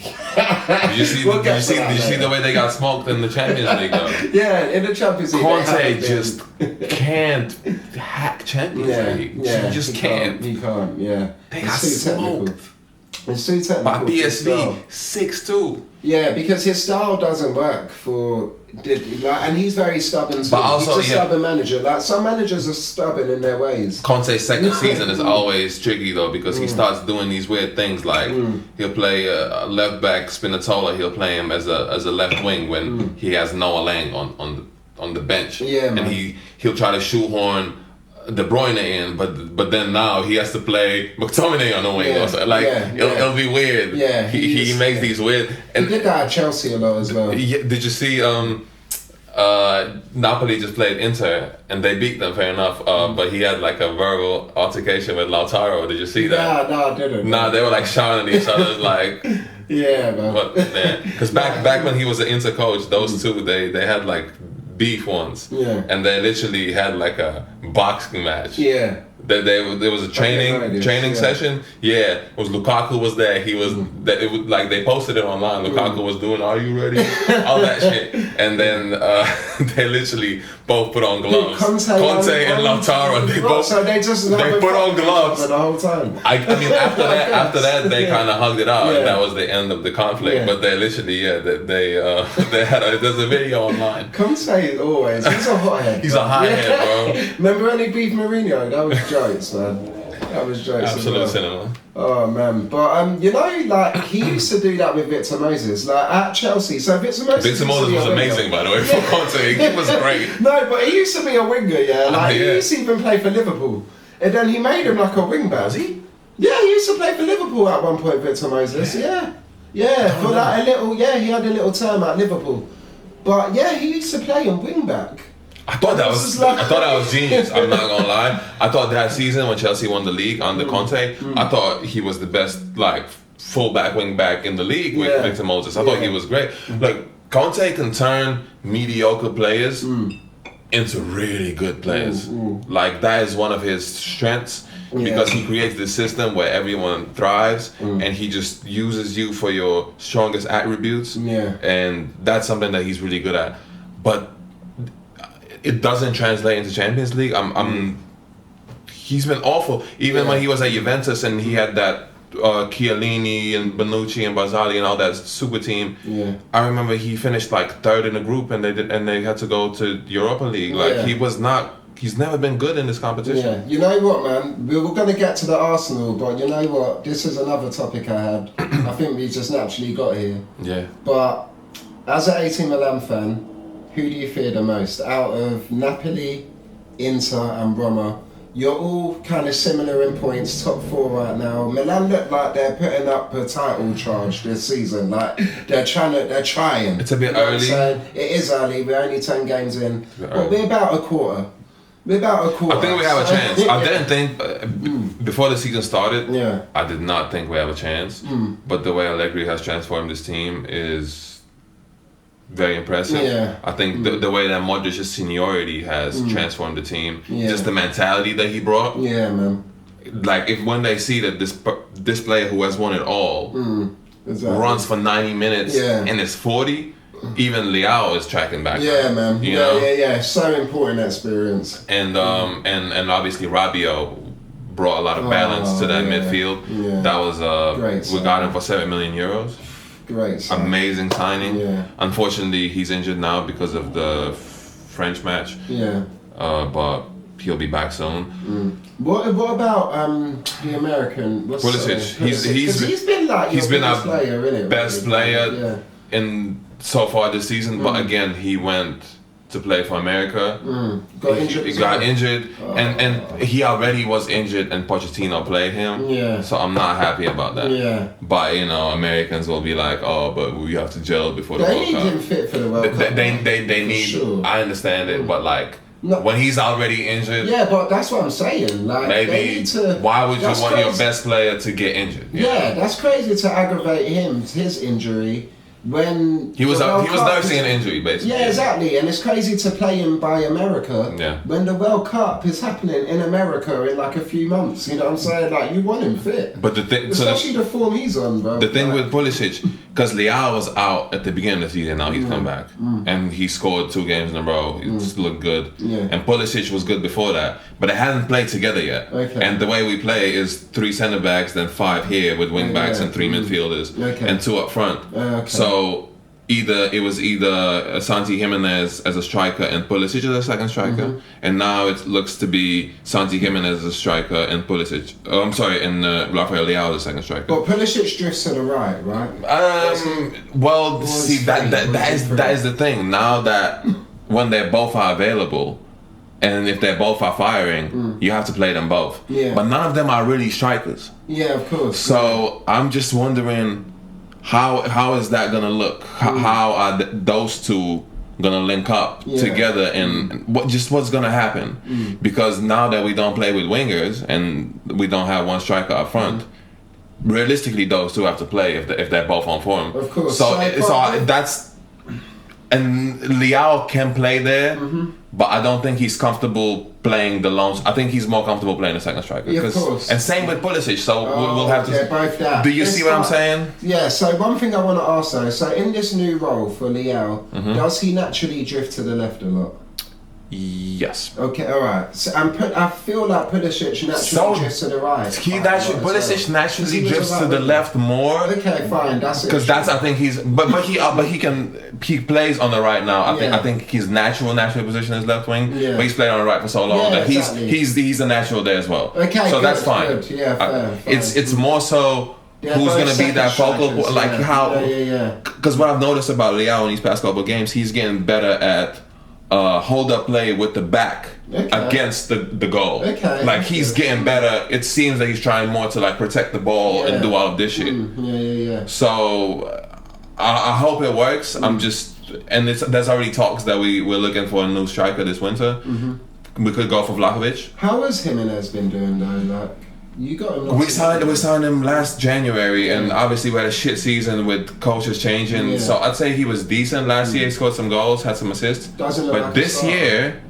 Did you see the way they got smoked in the Champions League, though? Yeah, in the Champions League. Conte just can't hack Champions League. Yeah, he just can't. He can't, yeah. They got smoked. It's too technical. By PSV, 6-2. Yeah, because his style doesn't work for... and he's very stubborn too. But also, he's a stubborn manager. Like, some managers are stubborn in their ways. Conte's second season is always tricky though, because he starts doing these weird things like he'll play a left back Spinazzola, he'll play him as a left wing when he has Noah Lang on the bench. Yeah, man. And he'll try to shoehorn De Bruyne in, but then now he has to play McTominay on the wing. Yeah, It'll be weird. Yeah, he makes these weird. And he did that at Chelsea a lot as well. Did you see? Napoli just played Inter and they beat them. Fair enough. But he had like a verbal altercation with Lautaro. Did you see that? No, I didn't. Nah, they were like shouting at each other like. Yeah, man. But because back when he was an Inter coach, those two they had like beef once. Yeah. And they literally had like a boxing match. Yeah. There was a training session. Yeah, it was Lukaku was there. He was it was like they posted it online. Lukaku was doing "Are you ready?" all that shit, and then they literally both put on gloves. Conte and Lautaro. They put on gloves the whole time. I mean after that they kind of hugged it out, and that was the end of the conflict. Yeah. But they literally they had there's a video online. Conte is always he's a hothead. He's a hothead, bro. Remember when he beat Mourinho? That was jokes, man. That was jokes. Absolute cinema. Oh man, but you know, like he used to do that with Victor Moses, like at Chelsea. So Victor Moses was amazing, by the way, for Conte. He was great. No, but he used to be a winger, yeah. Like he used to even play for Liverpool, and then he made him like a wing back. Was he? Yeah, he used to play for Liverpool at one point, Victor Moses. Yeah, for like a little. Yeah, he had a little term at Liverpool, but yeah, he used to play in wing back. I thought that was genius. I'm not gonna lie. I thought that season when Chelsea won the league under Conte, I thought he was the best like fullback, wing back in the league with Victor Moses. I thought he was great. Like Conte can turn mediocre players into really good players. Like that is one of his strengths because he creates this system where everyone thrives and he just uses you for your strongest attributes. And that's something that he's really good at. But it doesn't translate into Champions League. He's been awful. Even when he was at Juventus and he had that Chiellini and Bonucci and Barzagli and all that super team. I remember he finished like third in the group and they had to go to Europa League. Like he's never been good in this competition. Yeah, you know what, man? We were going to get to the Arsenal, but you know what? This is another topic I had. I think we just naturally got here. Yeah. But as an AC Milan fan, who do you fear the most out of Napoli, Inter and Roma? You're all kind of similar in points, top four right now. Milan look like they're putting up a title charge this season. Like they're trying. It's a bit early. It is early. We're only 10 games in, but we're about a quarter. I think we have a chance. I didn't think before the season started. I did not think we have a chance. But the way Allegri has transformed this team is very impressive. I think the way that Modric's seniority has transformed the team, just the mentality that he brought. Yeah, man. Like when they see that this player who has won it all runs for 90 minutes and is 40, even Leao is tracking back. Yeah, man. You know? Yeah. So important experience. And obviously Rabiot brought a lot of balance to that midfield. That was great. We got him for 7 million euros. Great. Amazing signing. Unfortunately, he's injured now because of the French match. But he'll be back soon. What about the American? Pulisic. He's been like he's been our player, best player in so far this season. But again, he went to play for America. Got injured. He got injured, and he already was injured, and Pochettino played him. Yeah. So I'm not happy about that. Yeah. But Americans will be like, oh, but we have to gel before the They World need Cup. him fit for the World Cup. They need. Sure. I understand it, but like. No. When he's already injured, Yeah, but that's what I'm saying. Like, they maybe need to, why would you that's want your crazy. best player to get injured? Yeah, that's crazy to aggravate his injury when He was the World Cup nursing is- an injury basically. Yeah, exactly, and it's crazy to play him by America Yeah. when the World Cup is happening in America in like a few months. You know what I'm saying? Like, you want him fit, But the thing, especially the form he's on, bro. the thing Like, with Pulisic, because Leao was out at the beginning of the season, now he's come back and he scored 2 games in a row. He just looked good, Yeah. and Pulisic was good before that, but they hadn't played together yet. Okay. And the way we play is 3 centre backs, then 5 here with wing backs Yeah. and 3 midfielders, Okay. and 2 up front. Okay. So. It was either Santi Jimenez as a striker and Pulisic as a second striker, and now it looks to be Santi Jimenez as a striker and Pulisic. And Rafael Leao as a second striker. but Pulisic drifts to the right, right? Well, Or see it's that free, that or that it's is free. that is the thing. Now that when they both are available, and if they both are firing, you have to play them both. Yeah. But none of them are really strikers. Yeah, of course. So I'm just wondering how is that gonna look? How are those two gonna link up Yeah. together, and what's gonna happen? Because now that we don't play with wingers and we don't have one striker up front, realistically those two have to play if they're both on form. Of course. So So, that's, and Leao can play there, but I don't think he's comfortable playing the lone. I think he's more comfortable playing the second striker. Yeah, of course. And same with Pulisic. So we'll have they're to. both that. Do you Let's see what I'm start- saying? Yeah, so one thing I want to ask though, so in this new role for Leao, Mm-hmm. does he naturally drift to the left a lot? Yes. Okay, alright. So, I feel like Pulisic naturally drifts to the right. He quite a naturally, lot as Pulisic well. 'Cause naturally he was drifts a to right the winger. left more. Okay, fine, that's it. Because I think he's, but he plays on the right now. I think his natural position is left wing. Yeah. But he's played on the right for so long Yeah, that exactly. he's a natural there as well. Okay, so good, that's fine. good. Yeah, fair, It's more so They're who's both gonna be that second focal strikers, like yeah. how. Yeah. Because what I've noticed about Leao in these past couple of games, he's getting better at hold up play with the back against the goal. Okay, like he's good. getting better. It seems that he's trying more to like protect the ball and do all of this shit. Yeah. So I hope it works. I'm just, and there's already talks that we're looking for a new striker this winter. We could go for Vlahovic. How has Jimenez been doing though? Like, you got him. We signed him last January, and obviously we had a shit season with coaches changing. Yeah. So I'd say he was decent last year. He scored some goals, had some assists. Doesn't look But like a this starter. year,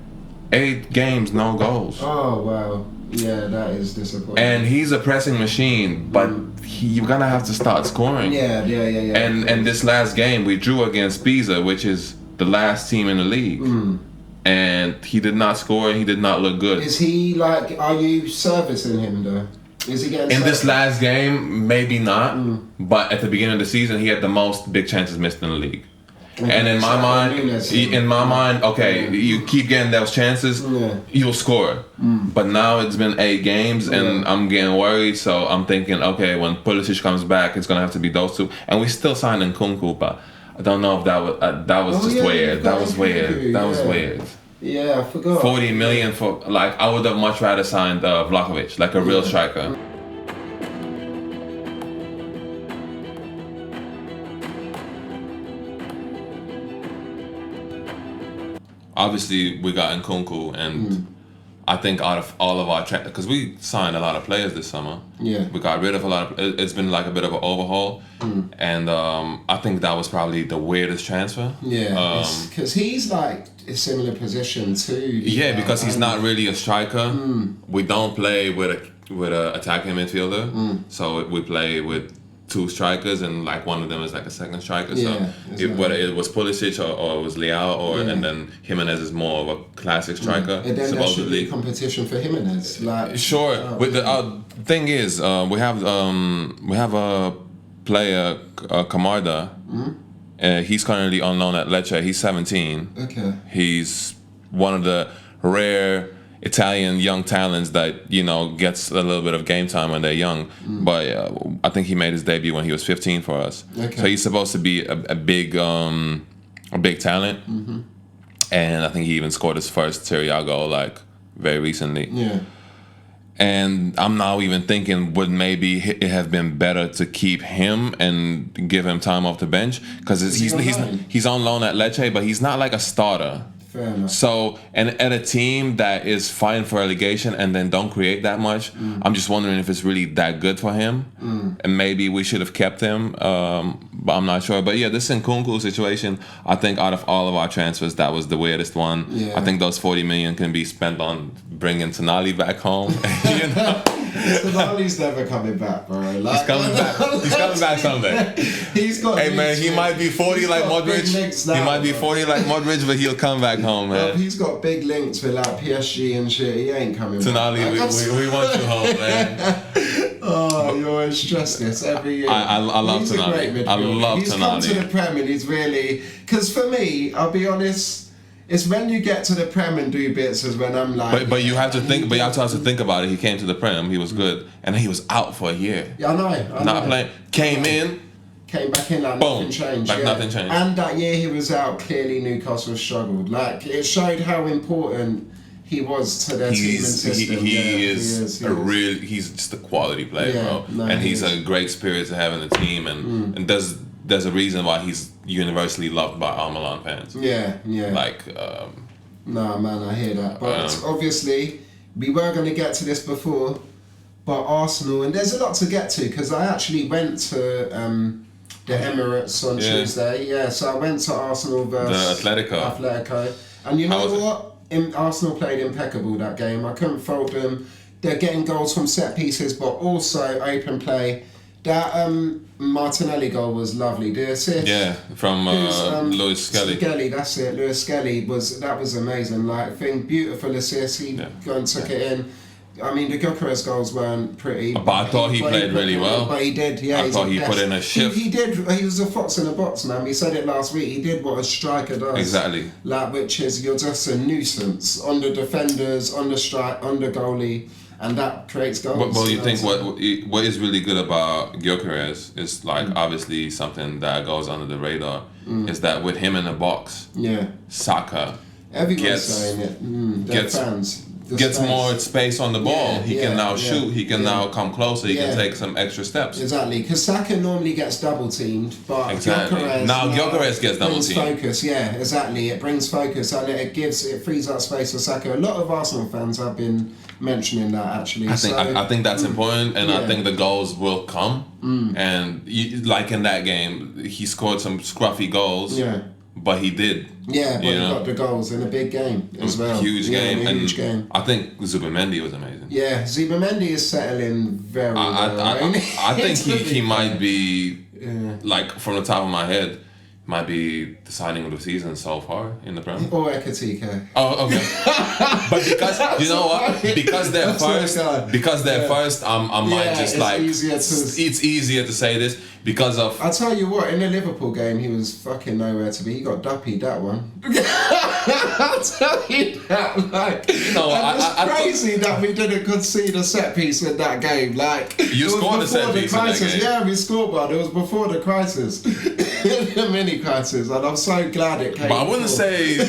8 games, no goals. Oh wow. Yeah, that is disappointing. And he's a pressing machine, but you're gonna have to start scoring. Yeah. And this last game we drew against Pisa, which is the last team in the league. And he did not score and he did not look good. Is he like? Are you servicing him though? Is he getting In this serviced? last game, maybe not. But at the beginning of the season, he had the most big chances missed in the league. And in my mind, okay, you keep getting those chances, you'll score. But now it's been 8 games, and I'm getting worried. So I'm thinking, okay, when Pulisic comes back, it's gonna have to be those two. And we still signed Nkunku, but I don't know if that was just weird. That was weird. That was weird. Yeah, I forgot. 40 million for, like, I would have much rather signed Vlahovic, like a real striker. Obviously, we got Nkunku, and I think out of all of our because we signed a lot of players this summer. Yeah. We got rid of a lot of. It's been like a bit of an overhaul, and I think that was probably the weirdest transfer. Yeah, because he's like a similar position too. Yeah, because he's not really a striker. We don't play with a attacking midfielder, so we play with 2 strikers, and like one of them is like a second striker. Yeah, so whether it was Pulisic or it was Leao, and then Jimenez is more of a classic striker. And then there should be competition for Jimenez. Like, Sure. With the thing is, we have a player, Camarda. He's currently on loan at Lecce. He's 17. Okay. He's one of the rare Italian young talents that gets a little bit of game time when they're young. But I think he made his debut when he was 15 for us. Okay. So he's supposed to be a big talent. And I think he even scored his first Serie A goal like very recently. Yeah. And I'm now even thinking, would maybe it have been better to keep him and give him time off the bench? Because he's on loan at Lecce, but he's not like a starter. Fair enough. So, and at a team that is fighting for relegation and then don't create that much, I'm just wondering if it's really that good for him. And maybe we should have kept him, but I'm not sure. But yeah, this Nkunku situation, I think out of all of our transfers, that was the weirdest one. Yeah. I think those 40 million can be spent on bringing Tonali back home. You know? Tonali's never coming back, bro. Like, He's coming back. He's coming back someday. He's got. Hey man, he might be 40 like Modric. Now, he might be 40 like Modric, but he'll come back home, man. Well, he's got big links with like PSG and shit. He ain't coming Tonali, back. we want you home, man. Oh, you always stress this every year. I love he's Tonali. A great midfielder. I love he's Tonali. Come to the Prem and he's really... Because for me, I'll be honest, it's when you get to the Prem and do bits is when I'm like... But you have to think. But you have to think about it. He came to the Prem. He was good, and then he was out for a year. Yeah, I know. Not playing. Came in. Came back in like Boom. nothing changed. Like nothing changed. And that year he was out, clearly Newcastle struggled. Like, it showed how important he was to their team and system. He's just a quality player, bro. No, and he's a great spirit to have in the team, and there's a reason why he's universally loved by all Milan fans. Yeah. Like, nah, man, I hear that. But obviously, we were going to get to this before, but Arsenal, and there's a lot to get to because I actually went to the Emirates on Tuesday. Yeah, so I went to Arsenal versus the Atletico. And you know what? Arsenal played impeccable that game. I couldn't fault them. They're getting goals from set pieces, but also open play. That Martinelli goal was lovely. The assist, from Lewis Skelly. That's it. Lewis Skelly was amazing. Like, beautiful assist. He took it in. I mean, the Gyökeres goals weren't pretty. But I thought he played really well. But he did, yeah. I thought he put in a shift. He did. He was a fox in a box, man. We said it last week. He did what a striker does. Exactly. Like, which is you're just a nuisance on the defenders, on the strike, on the goalie, and that creates goals. Well, you think what is really good about Gyökeres is like obviously something that goes under the radar is that with him in the box, Saka everyone's saying it. Fans. Gets more space on the ball. He can now shoot. He can now come closer. He can take some extra steps. Exactly, because Saka normally gets double teamed, but Gyökeres gets double brings teamed. Focus, exactly. It brings focus and it frees up space for Saka. A lot of Arsenal fans have been mentioning that actually. I think that's important, and I think the goals will come. And like in that game, he scored some scruffy goals. Yeah. But he did. Yeah, but he got the goals in a big game as well. Huge game. Huge game. I think Zubimendi was amazing. Yeah, Zubimendi is settling very well. I think he might be, like, from the top of my head, might be the signing of the season so far in the Premier. Or Ekatike. Oh, okay. But because you know what? Because they're first, I might just like it's easier to say this because of. I'll tell you what, in the Liverpool game, he was fucking nowhere to be. He got duppied that one. I'll tell you that. Like, it's crazy that we didn't concede a set piece in that game. Like, you scored a set piece in that game. Yeah, we scored one. It was before the crisis, the mini crisis, and I'm so glad it came. But I wouldn't say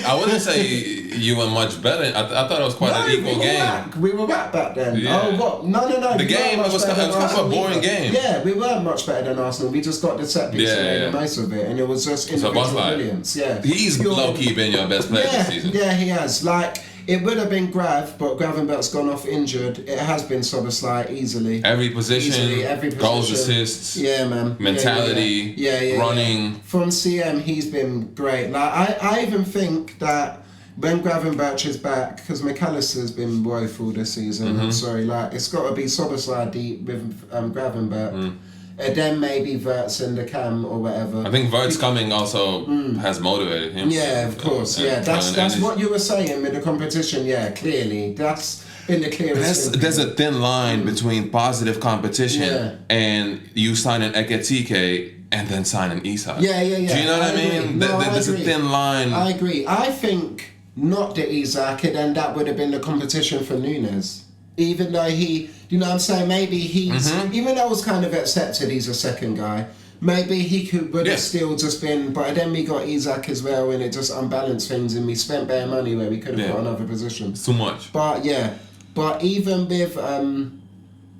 you were much better. I thought it was quite an equal game. We were back then. Yeah. Oh, what? No. The game was kind of a boring game. Yeah, we weren't much better than Arsenal. We just got the set piece and made the most of it, and it was just individual brilliance. Yeah, he's low-key been your best player this season. Yeah, he has. Like, it would have been Grav, but Gravenberch's gone off injured. It has been Szoboszlai easily. Every position, goals, assists, mentality, running. From CM, he's been great. Like, I even think that when Gravenberch is back, because McAllister's been woeful this season. I'm sorry, like, it's got to be Szoboszlai deep with Gravenberch. And then maybe Wirtz in the cam or whatever. I think Wirtz coming also has motivated him. Yeah, of course. That's what you were saying with the competition. Yeah, clearly. That's been the clearest. There's a thin line between positive competition and you signing Ekatike and then signing Isak. Yeah. Do you know what I mean? There's a thin line. I agree. I think not the Isak, and then that would have been the competition for Nunes. Even though you know what I'm saying, maybe he's, even though it was kind of accepted he's a second guy, maybe he would Yeah. have still just been. But then we got Isak as well, and it just unbalanced things, and we spent bare money where we could have got another position. It's too much. But yeah, but even with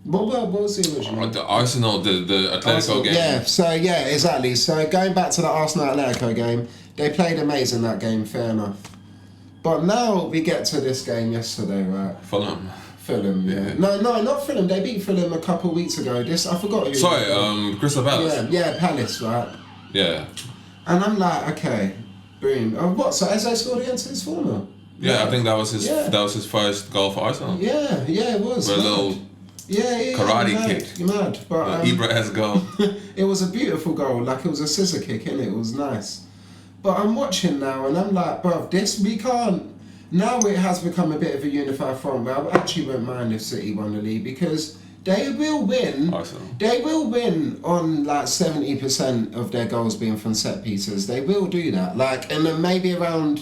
what was the original? The Arsenal, the Atletico Arsenal, game. Yeah, so yeah, exactly. So going back to the Arsenal Atletico game, they played amazing that game, fair enough. But now we get to this game yesterday, right? Fulham. Fulham, yeah. No, not Fulham. They beat Fulham a couple of weeks ago. I forgot who. Sorry, Crystal Palace. Yeah, Palace, right? Yeah. And I'm like, okay, boom. What? So Eze scored against his former? Yeah, I think that was his Yeah. that was his first goal for Arsenal. Yeah, it was. With a little karate kick. You're mad. But Ibra-esque goal. it was a beautiful goal. Like it was a scissor kick, innit? It was nice. But I'm watching now, and I'm like, bruv, we can't. Now it has become a bit of a unified front. But I actually won't mind if City won the league because they will win. Arsenal. They will win on like 70% of their goals being from set pieces. They will do that. Like, and then maybe around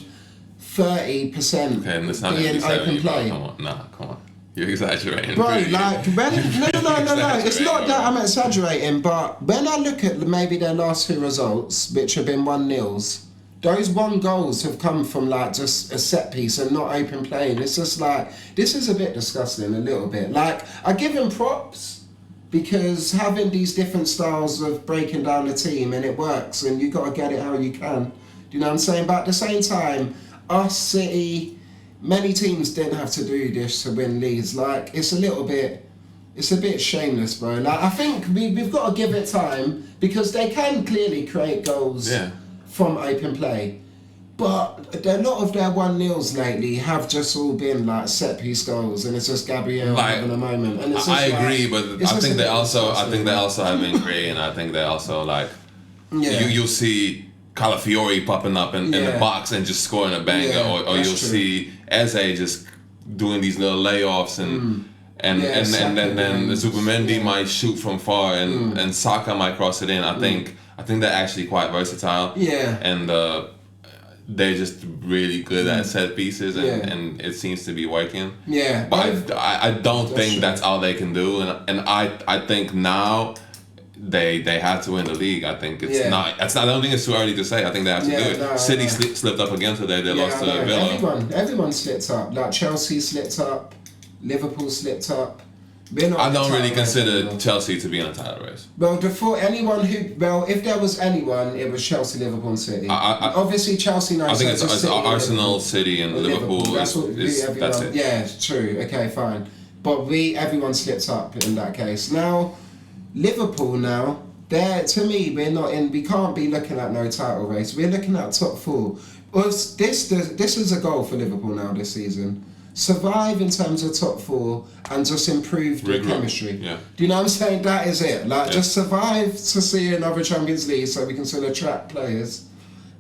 30% Okay, and it's not being open play. Come on, come on. You're exaggerating. Bro, Really. like, no. It's not that I'm exaggerating, but when I look at maybe their last two results, which have been 1-0s, those 1 goals have come from like just a set piece and not open play. And it's just like, this is a bit disgusting, a little bit. Like, I give him props because having these different styles of breaking down the team and it works and you got to get it how you can. Do you know what I'm saying? But at the same time, us, City, many teams didn't have to do this to win leagues. Like, it's a bit shameless, bro. Like, I think we've got to give it time because they can clearly create goals from open play. But a lot of their 1-0s lately have just all been like set piece goals, and it's just Gabriel having a moment. And it's just I agree, but I think they also have been creating. I think they also like you'll see Calafiori popping up in the box and just scoring a banger, or you'll see Eze just doing these little layoffs and then Zubimendi might shoot from far and Saka might cross it in. I think they're actually quite versatile. Yeah. And they're just really good at set pieces and it seems to be working. Yeah. But I don't think that's all they can do, and I think now they had to win the league. I think it's not. I don't think it's too early to say. I think they have to do it. No, City slipped up again today. They lost to Villa. Everyone slipped up. Like Chelsea slipped up, Liverpool slipped up. I don't really consider Chelsea to be in a title race. Well, if there was anyone, it was Chelsea, Liverpool, and City. Obviously, Chelsea knows. I think it's Arsenal, City, and Liverpool. That's it. Yeah, true. Okay, fine. But everyone slipped up in that case. Now, Liverpool to me, we can't be looking at no title race. We're looking at top 4. This is a goal for Liverpool now this season. Survive in terms of top 4 and just improve the chemistry. Yeah. Do you know what I'm saying? That is it. Like, just survive to see another Champions League so we can still attract players.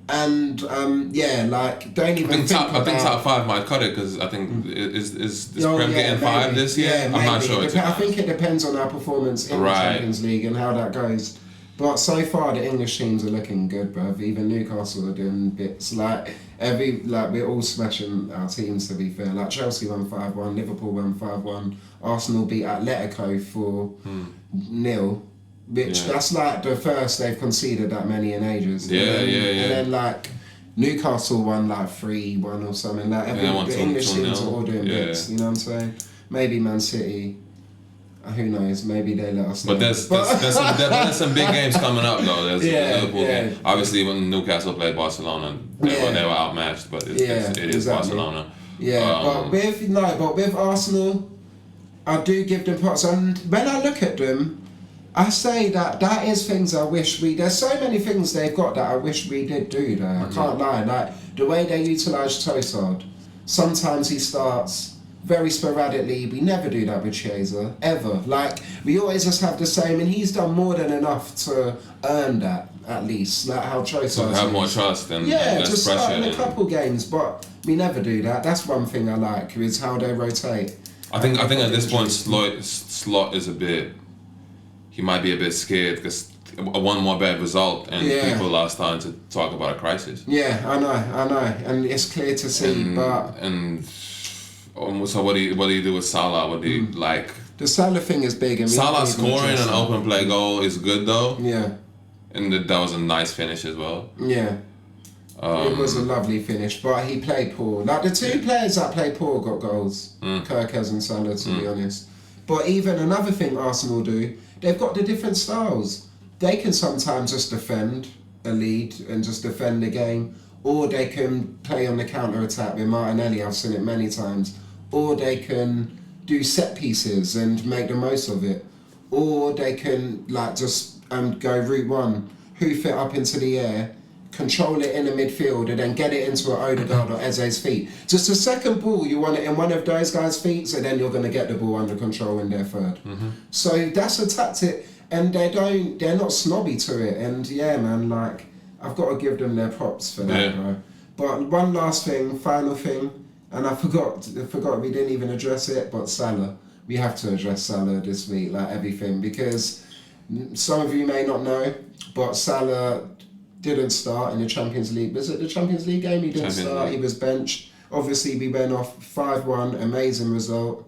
And, don't even think I think top 5 might cut it because I think is Prem getting 5 this year? Yeah, I'm not sure. I think it depends on our performance in the Champions League and how that goes. But so far, the English teams are looking good, bruv. Even Newcastle are doing bits. We're all smashing our teams, to be fair. Like, Chelsea won 5-1, Liverpool won 5-1, Arsenal beat Atletico 4-0, which that's like the first they've conceded that many in ages. And then, Newcastle won 3-1 or something. The English teams are all doing bits, you know what I'm saying? Maybe Man City. Who knows? Maybe they let us know. But there's some big games coming up though. There's the Liverpool game. Obviously, when Newcastle played Barcelona, they were outmatched. But it is Barcelona. Yeah, but with Arsenal, I do give them props. And when I look at them, I say that is things I wish there's so many things they've got that I wish we did do though. I can't lie. Like the way they utilise Trossard. Sometimes he starts very sporadically. We never do that with Chiesa, ever. Like, we always just have the same, and he's done more than enough to earn that, at least. Like how Trossard. So have more trust and less just pressure. Start in a couple games, but we never do that. That's one thing I like, is how they rotate. I think at this point, Slot is he might be a bit scared because one more bad result and people are starting to talk about a crisis. Yeah, I know, and it's clear to see, so what do you do with Salah? What do you like? The Salah thing is big. And Salah scoring an open play goal is good though. Yeah. And that was a nice finish as well. Yeah. It was a lovely finish, but he played poor. Like the two players that played poor got goals, Kirkez and Salah, to be honest. But even another thing Arsenal do, they've got the different styles. They can sometimes just defend a lead and just defend the game, or they can play on the counter-attack with Martinelli, I've seen it many times, or they can do set pieces and make the most of it, or they can like just go route one, hoof it up into the air, control it in the midfield and then get it into an Odegaard or Eze's feet. Just a second ball, you want it in one of those guys' feet, so then you're going to get the ball under control in their third. So that's a tactic, and they're not snobby to it. And yeah, man, like I've got to give them their props for that, bro. But one last thing, final thing, and I forgot we didn't even address it, but Salah. We have to address Salah this week, like everything, because some of you may not know, but Salah didn't start in the Champions League. Was it the Champions League game? He didn't start. He was benched. Obviously, we went off 5-1, amazing result.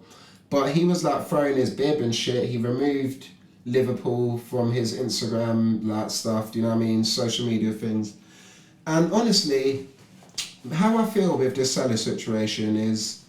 But he was like throwing his bib and shit. He removed Liverpool from his Instagram like stuff. Do you know what I mean? Social media things. And honestly, how I feel with this Salah situation is,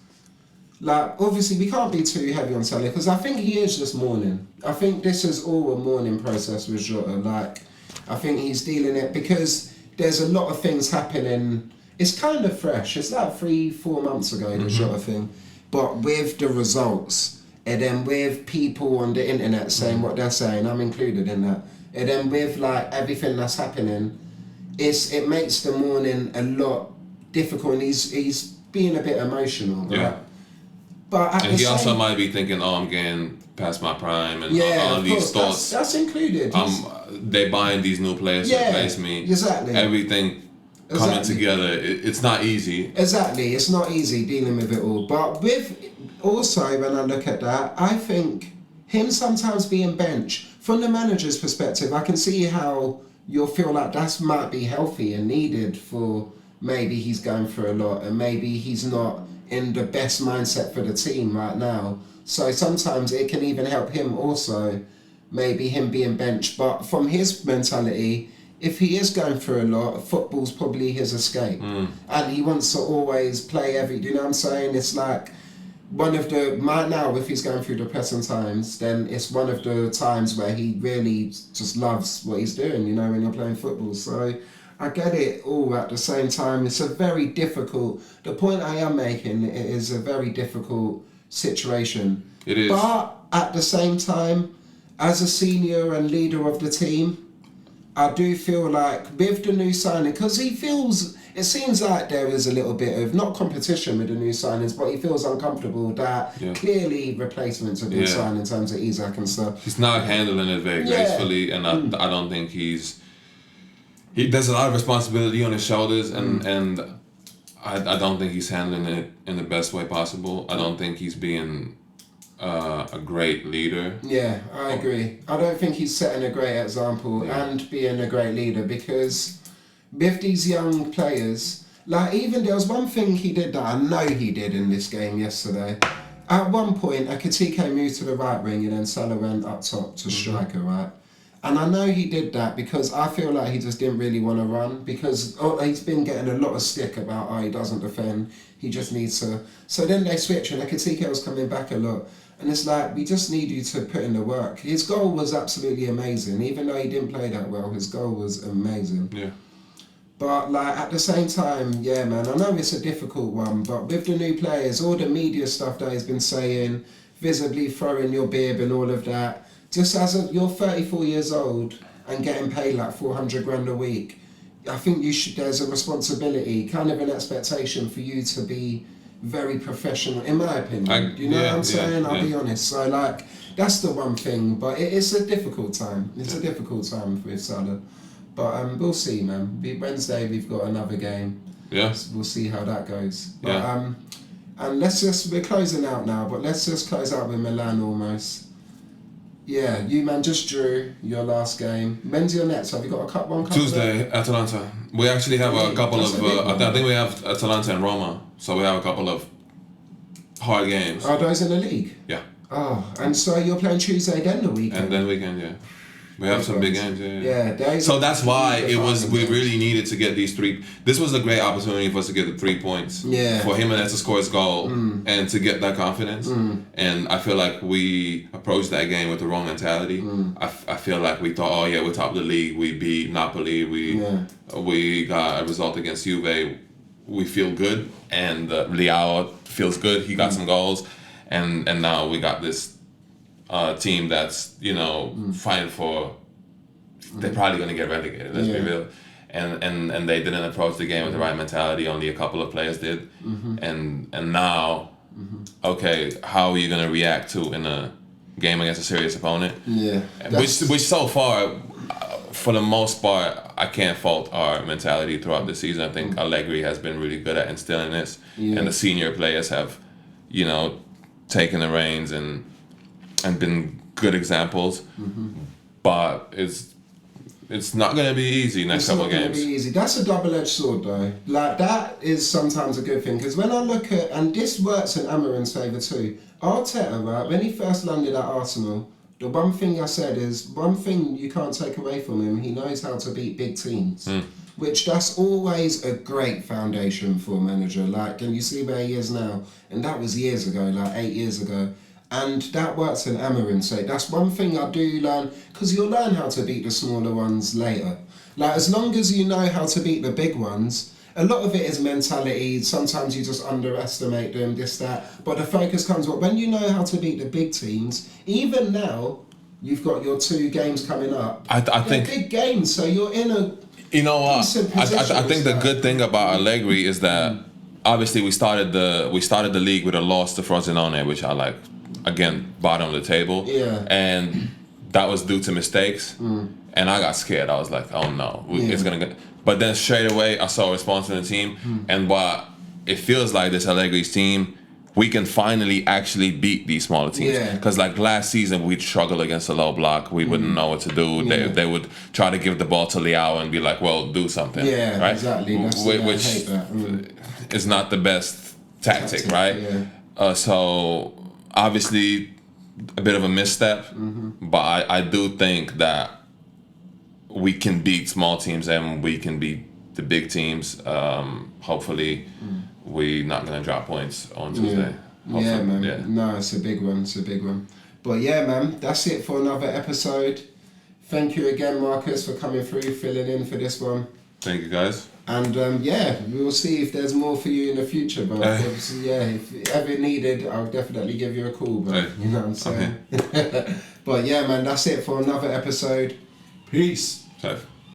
like, obviously we can't be too heavy on Salah because I think he is just mourning. I think this is all a mourning process with Jota. Like, I think he's dealing it because there's a lot of things happening. It's kind of fresh. It's like 3-4 months ago, the Jota thing. But with the results, and then with people on the internet saying what they're saying, I'm included in that. And then with like everything that's happening, it makes the mourning a lot difficult, and he's being a bit emotional, right? Yeah. But and he also might be thinking, "Oh, I'm getting past my prime," and all of these thoughts. That's included. They buying these new players to replace me. Exactly. Everything coming together. It's not easy. Exactly, it's not easy dealing with it all. But with also when I look at that, I think him sometimes being benched from the manager's perspective, I can see how you'll feel like that might be healthy and needed for maybe he's going through a lot and maybe he's not in the best mindset for the team right now. So sometimes it can even help him also, maybe him being benched. But from his mentality, if he is going through a lot, football's probably his escape. And he wants to always play you know what I'm saying? It's like one of the, right now, if he's going through depressing times, then it's one of the times where he really just loves what he's doing, you know, when you're playing football. So I get it all at the same time. It's a very difficult, the point I am making, it is a very difficult situation. It is. But at the same time, as a senior and leader of the team, I do feel like with the new signing, because it seems like there is a little bit of, not competition with the new signings, but he feels uncomfortable that clearly replacements have been signed in terms of Isaac and stuff. He's not handling it very gracefully, and I don't think there's a lot of responsibility on his shoulders, and I don't think he's handling it in the best way possible. I don't think he's being a great leader. Yeah, I agree. I don't think he's setting a great example and being a great leader, because with these young players, like even there was one thing he did that I know he did in this game yesterday. At one point, Ekitike moved to the right wing and then Salah went up top to striker, right? And I know he did that because I feel like he just didn't really want to run, because he's been getting a lot of stick about he doesn't defend, he just needs to. So then they switch and Ekitike was coming back a lot. And it's like, we just need you to put in the work. His goal was absolutely amazing. Even though he didn't play that well, his goal was amazing. Yeah. But like at the same time, yeah, man, I know it's a difficult one, but with the new players, all the media stuff that he's been saying, visibly throwing your bib and all of that, just you're 34 years old and getting paid like 400 grand a week, I think there's a responsibility, kind of an expectation for you to be very professional, in my opinion. You know what I'm saying? I'll be honest. So like, that's the one thing, but it's a difficult time. It's a difficult time with Salah. But we'll see, man. Wednesday we've got another game. Yeah. We'll see how that goes. But, and we're closing out now, but let's just close out with Milan almost. Yeah, you man just drew your last game. When's your next? Have you got one cup? Tuesday, Atalanta. We actually have a couple of, I think we have Atalanta and Roma, so we have a couple of hard games. Are those in the league? Yeah. Oh, and so you're playing Tuesday then the weekend? And then weekend, yeah. We have some big games, yeah. Yeah. So that's why it was. We really needed to get these 3. This was a great opportunity for us to get the 3 points. Yeah. For Jimenez to score his goal and to get that confidence. And I feel like we approached that game with the wrong mentality. I feel like we thought, oh yeah, we're top of the league. We beat Napoli. We got a result against Juve. We feel good, and Leao feels good. He got some goals, and now we got this. Team that's fighting for, they're probably gonna get relegated. Let's be real, and they didn't approach the game with the right mentality. Only a couple of players did, and now, okay, how are you gonna react to in a game against a serious opponent? Yeah, which so far, for the most part, I can't fault our mentality throughout the season. I think Allegri has been really good at instilling this, and the senior players have, taken the reins and been good examples, but it's not going to be easy next couple of games. It's not going to be easy. That's a double-edged sword, though. Like, that is sometimes a good thing, because when I look at, and this works in Amarin's favour too, Arteta, right, when he first landed at Arsenal, the one thing I said is, one thing you can't take away from him, he knows how to beat big teams. Which that's always a great foundation for a manager. Like, and you see where he is now, and that was years ago, like 8 years ago. And that works in Amarin, so that's one thing I do learn, because you'll learn how to beat the smaller ones later. Like, as long as you know how to beat the big ones, a lot of it is mentality. Sometimes you just underestimate them, this, that. But the focus comes when you know how to beat the big teams. Even now, you've got your 2 games coming up. I think big games, so you're in a decent position. I think the good thing about Allegri is that obviously we started the league with a loss to Frosinone, which I like. Again, bottom of the table. Yeah. And that was due to mistakes. And I got scared. I was like, oh no, it's going to get... But then straight away, I saw a response from the team. And what it feels like this Allegri's team, we can finally actually beat these smaller teams. Because like last season, we'd struggle against a low block. We wouldn't know what to do. They would try to give the ball to Leao and be like, well, do something. Yeah, right? Exactly. Which I hate that. is not the best tactic, right? Yeah. So... Obviously, a bit of a misstep, but I do think that we can beat small teams and we can beat the big teams. Hopefully, we're not going to drop points on Tuesday. Yeah, man. Yeah. No, it's a big one. It's a big one. But yeah, man, that's it for another episode. Thank you again, Marcus, for coming through, filling in for this one. Thank you, guys. And we'll see if there's more for you in the future. But if ever needed, I'll definitely give you a call. But you know what I'm saying. Okay. But yeah, man, that's it for another episode. Peace. Safe.